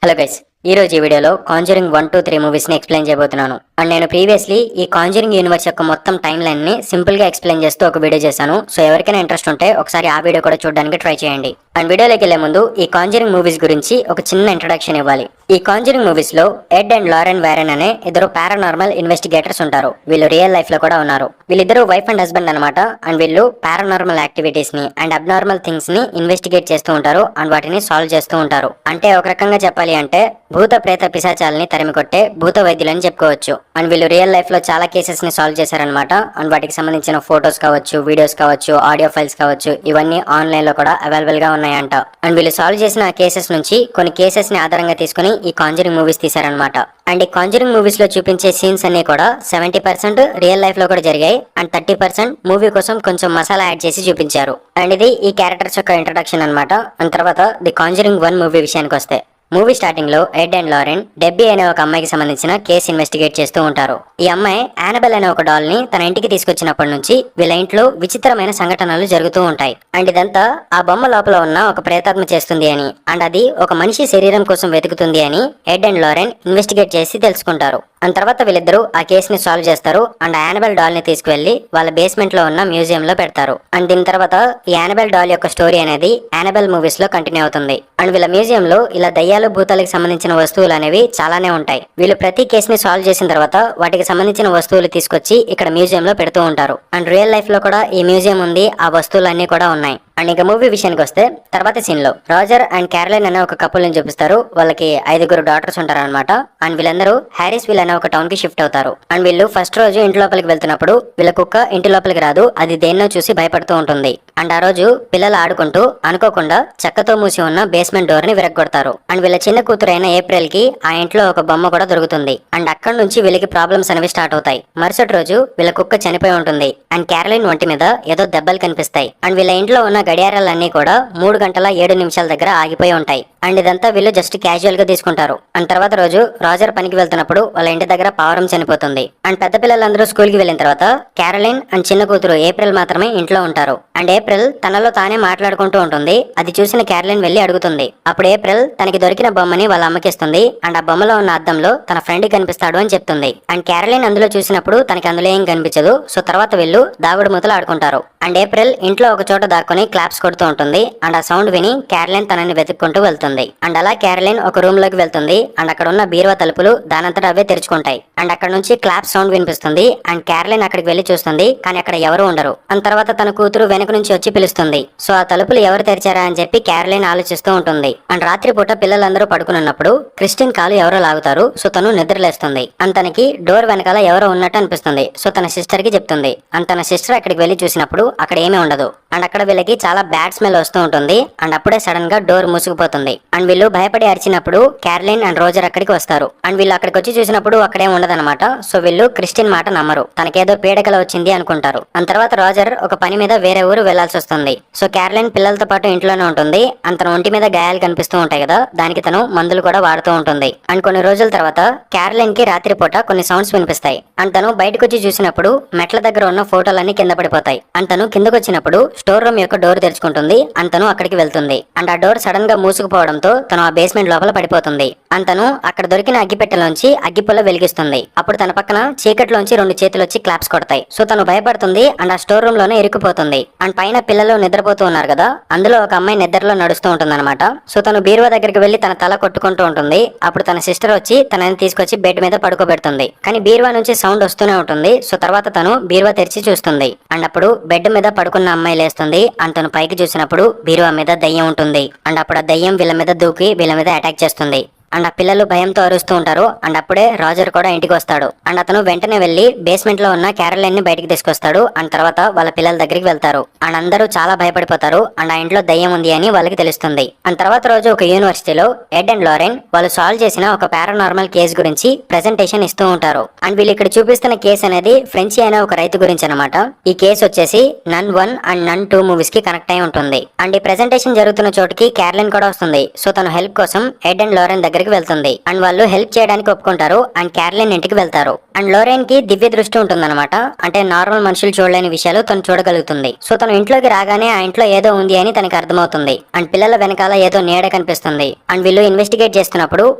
Hello guys, ఈ రోజు ఈ వీడియోలో కాంజరింగ్ 1, 2, 3 మూవీస్ ని ఎక్స్ప్లెయిన్ చేయబోతున్నాను. అండ్ నేను ప్రీవియస్లీ ఈ కాంజరింగ్ యూనివర్స్ యొక్క మొత్తం టైమ్ లైన్ ని సింపుల్ గా ఎక్స్ప్లెయిన్ చేస్తూ ఒక వీడియో చేశాను. సో ఎవరికైనా ఇంట్రెస్ట్ ఉంటే ఒకసారి ఆ వీడియో కూడా చూడడానికి ట్రై చేయండి. అండ్ వీడియోలోకి వెళ్లే ముందు ఈ కాంజరింగ్ మూవీస్ గురించి ఒక చిన్న ఇంట్రడక్షన్ ఇవ్వాలి. ఈ కాంజరింగ్ మూవీస్ లో ఎడ్ అండ్ లారెన్ వారెన్ అనే ఇద్దరు పారానార్మల్ ఇన్వెస్టిగేటర్స్ ఉంటారు. వీళ్ళు రియల్ లైఫ్ లో కూడా ఉన్నారు. వీళ్ళిద్దరు వైఫ్ అండ్ హస్బెండ్ అనమాట. అండ్ వీళ్ళు పారానార్మల్ యాక్టివిటీస్ ని అండ్ అబ్నార్మల్ థింగ్స్ ని ఇన్వెస్టిగేట్ చేస్తూ ఉంటారు అండ్ వాటిని సాల్వ్ చేస్తూ ఉంటారు. అంటే ఒక రకంగా చెప్పాలి అంటే భూత ప్రేత పిశాచాలని తరిమికొట్టే భూత వైద్యులని చెప్పుకోవచ్చు. అండ్ వీళ్ళు రియల్ లైఫ్ లో చాలా కేసెస్ ని సాల్వ్ చేశారనమాట. అండ్ వాటికి సంబంధించిన ఫోటోస్ కావచ్చు, వీడియోస్ కావచ్చు, ఆడియో ఫైల్స్ కావచ్చు, ఇవన్నీ ఆన్లైన్ లో కూడా అవైలబుల్ గా ఉన్నాయంట. అండ్ వీళ్ళు సాల్వ్ చేసిన కేసెస్ నుంచి కొన్ని కేసెస్ ని ఆధారంగా తీసుకుని ఈ కాంజరింగ్ మూవీస్ తీశారనమాట. అండ్ ఈ కాంజరింగ్ మూవీస్ లో చూపించే సీన్స్ అన్ని కూడా 70% రియల్ లైఫ్ లో కూడా జరిగాయి అండ్ 30% మూవీ కోసం కొంచెం మసాలా యాడ్ చేసి చూపించారు. అండ్ ఇది ఈ క్యారెక్టర్స్ యొక్క ఇంట్రడక్షన్ అనమాట. అండ్ తర్వాత ది కాంజరింగ్ 1 మూవీ విషయానికి వస్తే, మూవీ స్టార్టింగ్ లో ఎడ్ అండ్ లారెన్ డెబ్బీ అనే ఒక అమ్మాయికి సంబంధించిన కేసు ఇన్వెస్టిగేట్ చేస్తూ ఉంటారు. ఈ అమ్మాయి యానబెల్ అనే ఒక డాల్ ని తన ఇంటికి తీసుకొచ్చినప్పటి నుంచి వీళ్ళ ఇంట్లో విచిత్రమైన సంఘటనలు జరుగుతూ ఉంటాయి. అండ్ ఇదంతా ఆ బొమ్మ లోపల ఉన్న ఒక ప్రేతాత్మ చేస్తుంది అని, అండ్ అది ఒక మనిషి శరీరం కోసం వెతుకుతుంది అని ఎడ్ అండ్ లారెన్ ఇన్వెస్టిగేట్ చేసి తెలుసుకుంటారు. అండ్ తర్వాత వీళ్ళిద్దరూ ఆ కేసుని సాల్వ్ చేస్తారు అండ్ యానబెల్ డాల్ ని తీసుకువెళ్లి వాళ్ళ బేస్మెంట్ లో ఉన్న మ్యూజియం లో పెడతారు. అండ్ దీని తర్వాత ఈ యానబెల్ డాల్ యొక్క స్టోరీ అనేది యానబెల్ మూవీస్ లో కంటిన్యూ అవుతుంది. అండ్ వీళ్ళ మ్యూజియం లో ఇలా దయ్యాలు భూతాలకు సంబంధించిన వస్తువులు అనేవి చాలానే ఉంటాయి. వీళ్ళు ప్రతి కేసుని సాల్వ్ చేసిన తర్వాత వాటికి సంబంధించిన వస్తువులు తీసుకొచ్చి ఇక్కడ మ్యూజియం లో పెడుతూ ఉంటారు. అండ్ రియల్ లైఫ్ లో కూడా ఈ మ్యూజియం ఉంది, ఆ వస్తువులన్నీ కూడా ఉన్నాయి. అండ్ ఇక మూవీ విషయానికి వస్తే, తర్వాత సీన్ లో రాజర్ అండ్ క్యారలైన్ అనే ఒక కపుల్ ని చూపిస్తారు. వాళ్ళకి 5 డాటర్స్ ఉంటారు అనమాట. అండ్ వీళ్ళందరూ హ్యారిస్విల్ అనే ఒక టౌన్ కి షిఫ్ట్ అవుతారు. అండ్ వీళ్ళు ఫస్ట్ రోజు ఇంటి లోపలికి వెళ్తున్నప్పుడు వీళ్ళ కుక్క ఇంటి లోపలికి రాదు, అది దేన్నో చూసి భయపడుతూ ఉంటుంది. అండ్ ఆ రోజు పిల్లలు ఆడుకుంటూ అనుకోకుండా చెక్కతో మూసి ఉన్న బేస్మెంట్ డోర్ ని విరగొడతారు. అండ్ వీళ్ళ చిన్న కూతురు అయిన ఏప్రిల్ కి ఆ ఇంట్లో ఒక బొమ్మ కూడా దొరుకుతుంది. అండ్ అక్కడ నుంచి వీళ్ళకి ప్రాబ్లమ్స్ అనేవి స్టార్ట్ అవుతాయి. మరుసటి రోజు వీళ్ళ కుక్క చనిపోయి ఉంటుంది. అండ్ క్యారలైన్ ఒంటి మీద ఏదో దెబ్బలు కనిపిస్తాయి. అండ్ వీళ్ళ ఇంట్లో ఉన్న గడియారాలన్నీ కూడా 3 గంటల 7 నిమిషాల దగ్గర ఆగిపోయి ఉంటాయి. అండ్ ఇదంతా వీళ్ళు జస్ట్ క్యాజువల్ గా తీసుకుంటారు. అండ్ తర్వాత రోజు రాజర్ పనికి వెళ్తున్నప్పుడు వాళ్ళ ఇంటి దగ్గర పావురం చనిపోతుంది. అండ్ పెద్ద పిల్లలందరూ స్కూల్ కి వెళ్ళిన తర్వాత క్యారలైన్ అండ్ చిన్న కూతురు ఏప్రిల్ మాత్రమే ఇంట్లో ఉంటారు. అండ్ ఏప్రిల్ తనలో తానే మాట్లాడుకుంటూ ఉంటుంది. అది చూసిన క్యారలైన్ వెళ్లి అడుగుతుంది. అప్పుడు ఏప్రిల్ తనకి దొరికిన బొమ్మని వాళ్ళ అమ్మకిస్తుంది. అండ్ ఆ బొమ్మలో ఉన్న అద్దంలో తన ఫ్రెండ్ కనిపిస్తాడు అని చెప్తుంది. అండ్ క్యారలైన్ అందులో చూసినప్పుడు తనకి అందులో ఏం కనిపించదు. సో తర్వాత వీళ్ళు దాగుడు మూతలు ఆడుకుంటారు. అండ్ ఏప్రిల్ ఇంట్లో ఒక చోట దాక్కుని క్లాప్స్ కొడుతూ ఉంటుంది. అండ్ ఆ సౌండ్ విని క్యారలైన్ తనని వెతుక్కుంటూ వెళ్తుంది. అండ్ అలా క్యారలైన్ ఒక రూమ్ లోకి వెళ్తుంది. అండ్ అక్కడ ఉన్న బీరువా తలుపులు దానంతటా అవే తెరుచుకుంటాయి. అండ్ అక్కడ నుంచి క్లాప్ సౌండ్ వినిపిస్తుంది. అండ్ క్యారలైన్ అక్కడికి వెళ్లి చూస్తుంది, కానీ అక్కడ ఎవరు ఉండరు. అండ్ తర్వాత తన కూతురు వెనక నుంచి వచ్చి పిలుస్తుంది. సో ఆ తలుపులు ఎవరు తెరిచారా అని చెప్పి క్యారలైన్ ఆలోచిస్తూ ఉంటుంది. అండ్ రాత్రిపూట పిల్లలందరూ పడుకున్నప్పుడు క్రిస్టిన్ కాలు ఎవరో లాగుతారు. సో తను నిద్రలేస్తుంది. అండ్ తనకి డోర్ వెనకాల ఎవరో ఉన్నట్టు అనిపిస్తుంది. సో తన సిస్టర్ కి చెప్తుంది. అండ్ తన సిస్టర్ అక్కడికి వెళ్లి చూసినప్పుడు అక్కడ ఏమీ ఉండదు. అండ్ అక్కడ వీళ్ళకి చాలా బ్యాడ్ స్మెల్ వస్తూ ఉంటుంది. అండ్ అప్పుడే సడన్ గా డోర్ మూసుకుపోతుంది. అండ్ వీళ్ళు భయపడి అరిచినప్పుడు క్యారలైన్ అండ్ రోజర్ అక్కడికి వస్తారు. అండ్ వీళ్ళు అక్కడికి వచ్చి చూసినప్పుడు అక్కడేం ఉండదన్నమాట. సో వీళ్ళు క్రిస్టిన్ మాట నమ్మరు. తనకేదో పీడకల వచ్చింది అనుకుంటారు. అండ్ తర్వాత రోజర్ ఒక పని మీద వేరే ఊరు వెళ్లాల్సి వస్తుంది. సో క్యారలైన్ పిల్లలతో పాటు ఇంట్లోనే ఉంటుంది. అండ్ తన ఒంటి మీద గాయాలు కనిపిస్తూ ఉంటాయి కదా, దానికి తను మందులు కూడా వాడుతూ ఉంటుంది. అండ్ కొన్ని రోజుల తర్వాత క్యారలైన్ కి రాత్రిపూట కొన్ని సౌండ్స్ వినిపిస్తాయి. అండ్ తను బయటకు వచ్చి చూసినప్పుడు మెట్ల దగ్గర ఉన్న ఫోటోలన్నీ కింద పడిపోతాయి. అండ్ తను కిందకు వచ్చినప్పుడు స్టోర్ రూమ్ యొక్క డోర్ తెరుచుకుంటుంది. అండ్ తను అక్కడికి వెళ్తుంది. అండ్ ఆ డోర్ సడన్ గా మూసుకుపోవడంతో తను ఆ బేస్మెంట్ లోపల పడిపోతుంది. అండ్ తను అక్కడ దొరికిన అగ్గిపెట్టెలోంచి అగ్గిపుల్ల వెలిగిస్తుంది. అప్పుడు తన పక్కన చీకట్లోంచి 2 చేతులు వచ్చి క్లాప్స్ కొడతాయి. సో తను భయపడుతుంది. అండ్ ఆ స్టోర్ రూమ్ లోనే ఇరుక్కుపోతుంది. అండ్ పైన పిల్లలు నిద్రపోతూ ఉన్నారు కదా, అందులో ఒక అమ్మాయి నిద్రలో నడుస్తూ ఉంటుంది అనమాట. సో తను బీరువా దగ్గరికి వెళ్లి తన తల కొట్టుకుంటూ ఉంటుంది. అప్పుడు తన సిస్టర్ వచ్చి తనని తీసుకొచ్చి బెడ్ మీద పడుకోబెడుతుంది. కానీ బీరువా నుంచి సౌండ్ వస్తూనే ఉంటుంది. సో తర్వాత తను బీరువా తెరిచి చూస్తుంది. అండ్ అప్పుడు బెడ్ మీద పడుకున్న అమ్మాయి లేస్తుంది. అండ్ తను పైకి చూసినప్పుడు బీరువా మీద దయ్యం ఉంటుంది. అండ్ అప్పుడు ఆ దయ్యం వీళ్ళ మీద దూకి వీళ్ళ మీద అటాక్ చేస్తుంది. అండ్ ఆ పిల్లలు భయంతో అరుస్తూ ఉంటారు. అండ్ అప్పుడే రాజర్ కూడా ఇంటికి వస్తాడు. అండ్ అతను వెంటనే వెళ్లి బేస్మెంట్ లో ఉన్న క్యారలైన్ ని బయటికి తీసుకొస్తాడు. అండ్ తర్వాత వాళ్ళ పిల్లల దగ్గరికి వెళ్తారు. అండ్ అందరూ చాలా భయపడిపోతారు. అండ్ ఆ ఇంట్లో దయ్యం ఉంది అని వాళ్ళకి తెలుస్తుంది. అండ్ తర్వాత రోజు ఒక యూనివర్సిటీలో ఎడ్ అండ్ లారెన్ వాళ్ళు సాల్వ్ చేసిన ఒక పారానార్మల్ కేసు గురించి ప్రెజెంటేషన్ ఇస్తూ ఉంటారు. అండ్ వీళ్ళు ఇక్కడ చూపిస్తున్న కేసు అనేది ఫ్రెంచి అయిన ఒక రైతు గురించి అనమాట. ఈ కేసు వచ్చేసి నన్ 1 అండ్ నన్ 2 మూవీస్ కి కనెక్ట్ అయి ఉంటుంది. అండ్ ఈ ప్రెజెంటేషన్ జరుగుతున్న చోటుకి క్యారలైన్ కూడా వస్తుంది. సో తను హెల్ప్ కోసం ఎడ్ అండ్ లారెన్ దగ్గర దగ్గరికి వెళ్తుంది అండ్ వాళ్ళు హెల్ప్ చేయడానికి ఒప్పుకుంటారు అండ్ క్యారలిన్ ఇంటికి వెళ్తారు. అండ్ లోరెన్ కి దివ్య దృష్టి ఉంటుందన్నమాట. అంటే నార్మల్ మనుషులు చూడలేని విషయాలు తను చూడగలుగుతుంది. సో తను ఇంట్లోకి రాగానే ఆ ఇంట్లో ఏదో ఉంది అని తనకి అర్థమవుతుంది. అండ్ పిల్లల వెనకాల ఏదో నీడ కనిపిస్తుంది. అండ్ వీళ్ళు ఇన్వెస్టిగేట్ చేస్తున్నప్పుడు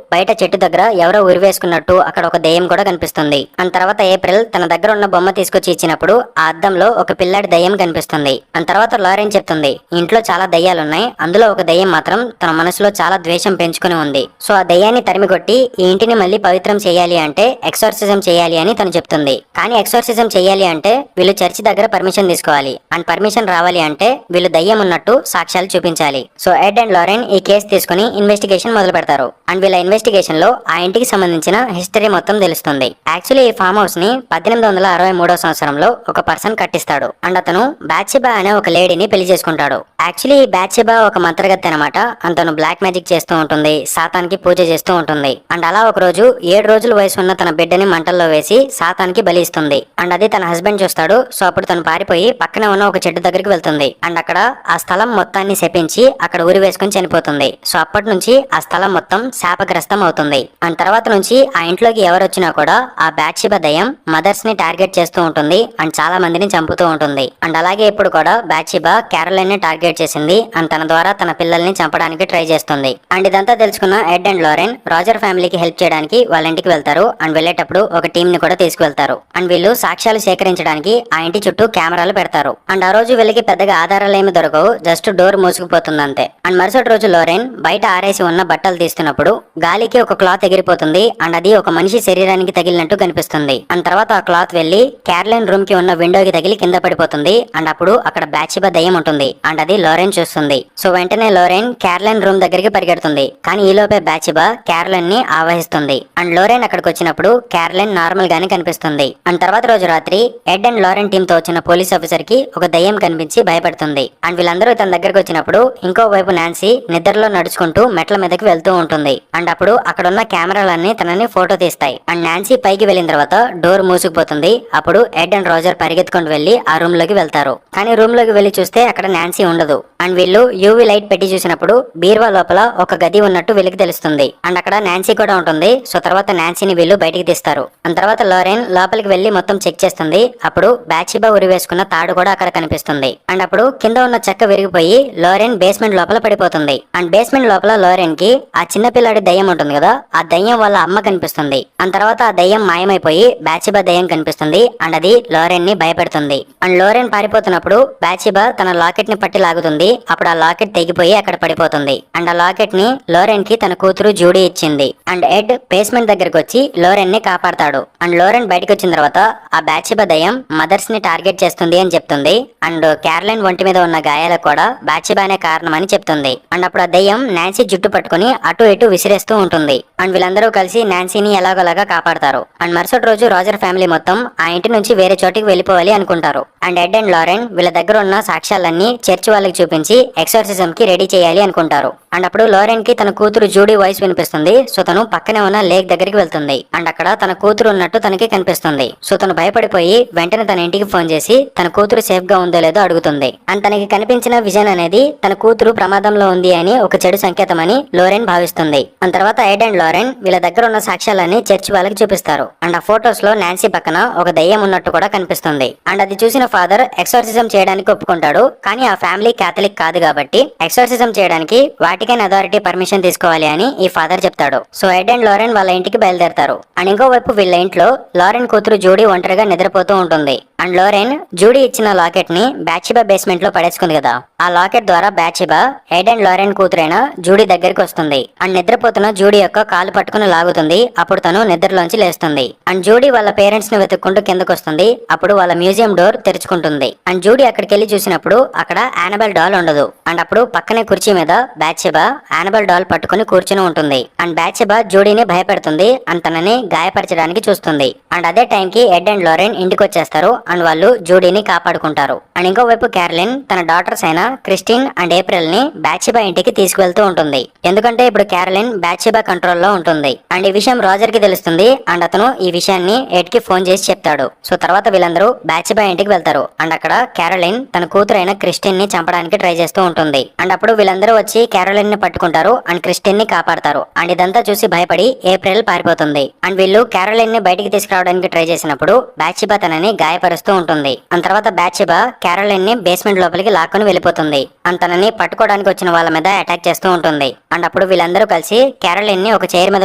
బయట చెట్టు దగ్గర ఎవరో ఉరివేసుకున్నట్టు అక్కడ ఒక దెయ్యం కూడా కనిపిస్తుంది. అండ్ తర్వాత ఏప్రిల్ తన దగ్గర ఉన్న బొమ్మ తీసుకొచ్చి ఇచ్చినప్పుడు ఆ అద్దంలో ఒక పిల్లాడి దెయ్యం కనిపిస్తుంది. అండ్ తర్వాత లారెన్ చెప్తుంది, ఇంట్లో చాలా దయ్యాలున్నాయి, అందులో ఒక దెయ్యం మాత్రం తన మనసులో చాలా ద్వేషం పెంచుకుని ఉంది. సో ఆ దయ్యాన్ని తరిమికొట్టి ఈ ఇంటిని మళ్ళీ పవిత్రం చేయాలి అంటే ఎక్సోర్సిజం చేయాలి అని తను చెప్తుంది. కానీ ఎక్సోర్సిజం చేయాలి అంటే వీళ్ళు చర్చి దగ్గర పర్మిషన్ తీసుకోవాలి. అండ్ పర్మిషన్ రావాలి అంటే వీళ్ళు దయ్యం ఉన్నట్టు సాక్ష్యాలు చూపించాలి. సో ఎడ్ అండ్ లారెన్ ఈ కేసు తీసుకుని ఇన్వెస్టిగేషన్ మొదలు పెడతారు. అండ్ వీళ్ళ ఇన్వెస్టిగేషన్ లో ఆ ఇంటికి సంబంధించిన హిస్టరీ మొత్తం తెలుస్తుంది. యాక్చువల్లీ ఈ ఫామ్ హౌస్ ని 1863 సంవత్సరంలో ఒక పర్సన్ కట్టిస్తాడు. అండ్ అతను బాత్షెబా అనే ఒక లేడీని పెళ్లి చేసుకుంటాడు. యాక్చువల్లీ ఈ బాత్షెబా ఒక మంత్రగత్తె అనమాట. తను బ్లాక్ మ్యాజిక్ చేస్తూ ఉంటుంది, సాతానికి పూజ చేస్తూ ఉంటుంది. అండ్ అలా ఒక రోజు 7 రోజుల వయసు ఉన్న తన బిడ్డని మంటల్లో వేసి సాతానికి బలి ఇస్తుంది. అండ్ అది తన హస్బెండ్ చూస్తాడు. సో అప్పుడు తను పారిపోయి పక్కన ఉన్న ఒక చెట్టు దగ్గరికి వెళ్తుంది. అండ్ అక్కడ ఆ స్థలం మొత్తాన్ని శపించి అక్కడ ఉరి వేసుకుని చనిపోతుంది. సో అప్పటి నుంచి ఆ స్థలం మొత్తం శాపగ్రస్తం అవుతుంది. అండ్ తర్వాత నుంచి ఆ ఇంట్లోకి ఎవరు వచ్చినా కూడా ఆ బాత్షెబా దయ్యం మదర్స్ ని టార్గెట్ చేస్తూ ఉంటుంది అండ్ చాలా మందిని చంపుతూ ఉంటుంది. అండ్ అలాగే ఇప్పుడు కూడా బాత్షెబా క్యారోలైన్ ని టార్గెట్ చేసింది అండ్ తన ద్వారా తన పిల్లల్ని చంపడానికి ట్రై చేస్తుంది. అండ్ ఇదంతా తెలుసుకున్న ఎడ్ అండ్ లారెన్ రాజర్ ఫ్యామిలీకి హెల్ప్ చేయడానికి వాళ్ళ ఇంటికి వెళ్తారు. అండ్ వెళ్లేటప్పుడు ఒక టీం ని కూడా తీసుకువెళ్తారు. అండ్ వీళ్ళు సాక్ష్యాలు సేకరించడానికి ఆ ఇంటి చుట్టూ కెమెరాలు పెడతారు. అండ్ ఆ రోజు వీళ్ళకి పెద్దగా ఆధారాలు ఏమి దొరకవు, జస్ట్ డోర్ మూసుకుపోతుంది అంతే. అండ్ మరుసటి రోజు లారెన్ బయట ఆరేసి ఉన్న బట్టలు తీస్తున్నప్పుడు గాలికి ఒక క్లాత్ ఎగిరిపోతుంది అండ్ అది ఒక మనిషి శరీరానికి తగిలినట్టు కనిపిస్తుంది. అండ్ తర్వాత ఆ క్లాత్ వెళ్లి క్యారలైన్ రూమ్ కి ఉన్న విండోకి తగిలి కింద పడిపోతుంది. అండ్ అప్పుడు అక్కడ బాత్షెబా దయ్యం ఉంటుంది అండ్ అది లారెన్ చూస్తుంది. సో వెంటనే లారెన్ క్యారలైన్ రూమ్ దగ్గరికి పరిగెడుతుంది. కానీ ఈలోపే బాత్షెబా క్యారలైన్ ని ఆవహిస్తుంది. అండ్ లారెన్ అక్కడికి వచ్చినప్పుడు క్యారలైన్ నార్మల్ గానే కనిపిస్తుంది. అండ్ తర్వాత రోజు రాత్రి ఎడ్ అండ్ లారెన్ టీమ్ తో వచ్చిన పోలీస్ ఆఫీసర్ కి ఒక దయ్యం కనిపించి భయపడుతుంది. అండ్ వీళ్ళందరూ తన దగ్గరకు వచ్చినప్పుడు ఇంకో వైపు నాన్సీ నిద్రలో నడుచుకుంటూ మెట్ల మీదకి వెళ్తూ ఉంటుంది. అండ్ అప్పుడు అక్కడ ఉన్న కెమెరాలన్నీ తనని ఫోటో తీస్తాయి. అండ్ నాన్సీ పైకి వెళ్ళిన తర్వాత డోర్ మూసుకుపోతుంది. అప్పుడు ఎడ్ అండ్ రోజర్ పరిగెత్తుకుంటూ వెళ్లి ఆ రూమ్ లోకి వెళ్తారు. కానీ రూమ్ లోకి వెళ్లి చూస్తే అక్కడ నాన్సీ ఉండదు. అండ్ వీళ్ళు యూవీ లైట్ పెట్టి చూసినప్పుడు బీర్వా లోపల ఒక గది ఉన్నట్టు వీళ్ళకి తెలుస్తుంది. అండ్ అక్కడ నాన్సీ కూడా ఉంటుంది. సో తర్వాత నాన్సీని వీళ్ళు బయటికి తీస్తారు. అండ్ తర్వాత లారెన్ లోపలికి వెళ్లి మొత్తం చెక్ చేస్తుంది. అప్పుడు బాత్షెబా ఉరి వేసుకున్న తాడు కూడా అక్కడ కనిపిస్తుంది. అండ్ అప్పుడు కింద ఉన్న చెక్క విరిగిపోయి లారెన్ బేస్మెంట్ లోపల పడిపోతుంది. అండ్ బేస్మెంట్ లోపల లారెన్ కి ఆ చిన్న పిల్లాడి దయ్యం ఉంటుంది కదా, ఆ దయ్యం వాళ్ళ అమ్మ కనిపిస్తుంది. అండ్ తర్వాత ఆ దయ్యం మాయమైపోయి బాత్షెబా దయ్యం కనిపిస్తుంది. అండ్ అది లారెన్ ని భయపెడుతుంది. అండ్ లారెన్ పారిపోతున్నప్పుడు బాత్షెబా తన లాకెట్ ని పట్టి లాగుతుంది. అప్పుడు ఆ లాకెట్ తెగిపోయి అక్కడ పడిపోతుంది. అండ్ ఆ లాకెట్ ని లారెన్ కి తన కూతురు జూడీ ఇచ్చింది. అండ్ ఎడ్ బేస్మెంట్ దగ్గరకు వచ్చి లారెన్ ని కాపాడతాడు. అండ్ లారెన్ బయటకు వచ్చిన తర్వాత ఆ బాత్షెబా దయ్యం మదర్స్ ని టార్గెట్ చేస్తుంది అని చెప్తుంది. అండ్ క్యారలైన్ ఒంటి మీద ఉన్న గాయాలకు కూడా బాత్షెబానే కారణం అని చెప్తుంది. అండ్ అప్పుడు ఆ దయ్యం నాన్సీ జుట్టు పట్టుకుని అటు ఇటు విసిరేస్తూ ఉంటుంది. అండ్ వీళ్ళందరూ కలిసి నాన్సీని ఎలాగోలాగా కాపాడతారు. అండ్ మరుసటి రోజు రాజర్ ఫ్యామిలీ మొత్తం ఆ ఇంటి నుంచి వేరే చోటికి వెళ్ళిపోవాలి అనుకుంటారు. అండ్ ఎడ్ అండ్ లారెన్ వీళ్ళ దగ్గర ఉన్న సాక్ష్యాలన్నీ చర్చ్ వాళ్ళకి చూపించి ఎక్సోర్సిజం కి రెడీ చేయాలి అనుకుంటారు. అండ్ అప్పుడు లారెన్ కి తన కూతురు జూడీ వాయిస్ వినిపిస్తుంది. సో తను పక్కనే ఉన్న లేక్ దగ్గరికి వెళ్తుంది. అండ్ అక్కడ తన కూతురు ఉన్నట్టు తనకి కనిపిస్తుంది. సో తను భయపడిపోయి వెంటనే తన ఇంటికి ఫోన్ చేసి తన కూతురు సేఫ్ గా ఉందో లేదో అడుగుతుంది. అండ్ తనకి కనిపించిన విజన్ అనేది తన కూతురు ప్రమాదంలో ఉంది అని ఒక చెడు సంకేతం అని లారెన్ భావిస్తుంది. అండ్ తర్వాత ఎడ్ అండ్ లారెన్ వీళ్ళ దగ్గర ఉన్న సాక్ష్యాలన్నీ చర్చ్ వాళ్ళకి చూపిస్తారు. అండ్ ఆ ఫొటోస్ లో నాన్సీ పక్కన ఒక దయ్యం ఉన్నట్టు కూడా కనిపిస్తుంది. అండ్ అది చూసిన ఫాదర్ ఎక్సోర్సిజం చేయడానికి ఒప్పుకుంటాడు. కానీ ఆ ఫ్యామిలీ క్యాథలిక్ కాదు కాబట్టి ఎక్సోర్సిజం చేయడానికి వాటికన్ అథారిటీ పర్మిషన్ తీసుకోవాలి అని ఈ ఫాదర్ చెప్తాడు. సో ఎడ్ అండ్ లారెన్ వాళ్ళ ఇంటికి బయలుదేరతారు. అండ్ ఇంకోవైపు వీళ్ళ ఇంట్లో లారెన్ కూతురు జూడీ ఒంటరిగా నిద్రపోతూ ఉంటుంది. అండ్ లారెన్ జూడీ ఇచ్చిన లాకెట్ ని బాత్షెబా బేస్మెంట్ లో పడేసుకుంది కదా, ఆ లాకెట్ ద్వారా బాత్షెబా ఎడ్ అండ్ లారెన్ కూతురైన జూడీ దగ్గరికి వస్తుంది. అండ్ నిద్రపోతున్న జూడీ యొక్క కాలు పట్టుకుని లాగుతుంది. అప్పుడు తను నిద్రలోంచి లేస్తుంది. అండ్ జూడీ వాళ్ళ పేరెంట్స్ ని వెతుక్కుంటూ కిందకు వస్తుంది. అప్పుడు వాళ్ళ మ్యూజియం డోర్ తెరుచుకుంటుంది. అండ్ జూడీ అక్కడికి వెళ్లి చూసినప్పుడు అక్కడ యానబెల్ డాల్ ఉండదు. అండ్ అప్పుడు పక్కనే కుర్చీ మీద బాత్షెబా యానబెల్ డాల్ పట్టుకుని కూర్చుని ఉంటుంది. అండ్ బాత్షెబా జూడీని భయపెడుతుంది అండ్ తనని గాయపరచడానికి చూస్తుంది. అండ్ అదే టైంకి ఎడ్ అండ్ లారెన్ ఇంటికి వచ్చేస్తారు. అండ్ వాళ్ళు జూడీని కాపాడుకుంటారు. అండ్ ఇంకోవైపు క్యారలిన్ తన డాటర్స్ అయిన క్రిస్టిన్ అండ్ ఏప్రిల్ ని బాత్షెబా ఇంటికి తీసుకువెళ్తూ ఉంటుంది. ఎందుకంటే ఇప్పుడు క్యారలిన్ బాత్షెబా కంట్రోల్లో ఉంటుంది. అండ్ ఈ విషయం రోజర్ కి తెలుస్తుంది. అండ్ అతను ఈ విషయాన్ని ఎడ్ కి ఫోన్ చేసి చెప్తాడు. సో తర్వాత వీళ్ళందరూ బాత్షెబా ఇంటికి వెళ్తారు. అండ్ అక్కడ క్యారలిన్ తన కూతురైన క్రిస్టిన్ ని చంపడానికి ట్రై చేస్తూ ఉంటుంది. అండ్ అప్పుడు వీళ్ళందరూ వచ్చి క్యారలిన్ ని పట్టుకుంటారు అండ్ క్రిస్టిన్ ని కాపాడతారు. అండ్ ఇదంతా చూసి భయపడి ఏప్రిల్ పారిపోతుంది. అండ్ వీళ్ళు క్యారలిన్ ని బయటికి తీసుకురావడానికి ట్రై చేసినప్పుడు బాత్షెబా తనని గాయపరుస్తూ ఉంటుంది. అండ్ తర్వాత బాత్షెబా క్యారలిన్ ని బేస్మెంట్ లోపలికి లాక్కొని వెళ్ళిపోతుంది. అండ్ తనని పట్టుకోవడానికి వచ్చిన వాళ్ళ మీద అటాక్ చేస్తూ ఉంటుంది. అండ్ అప్పుడు వీళ్ళందరూ కలిసి క్యారలిన్ ని ఒక చైర్ మీద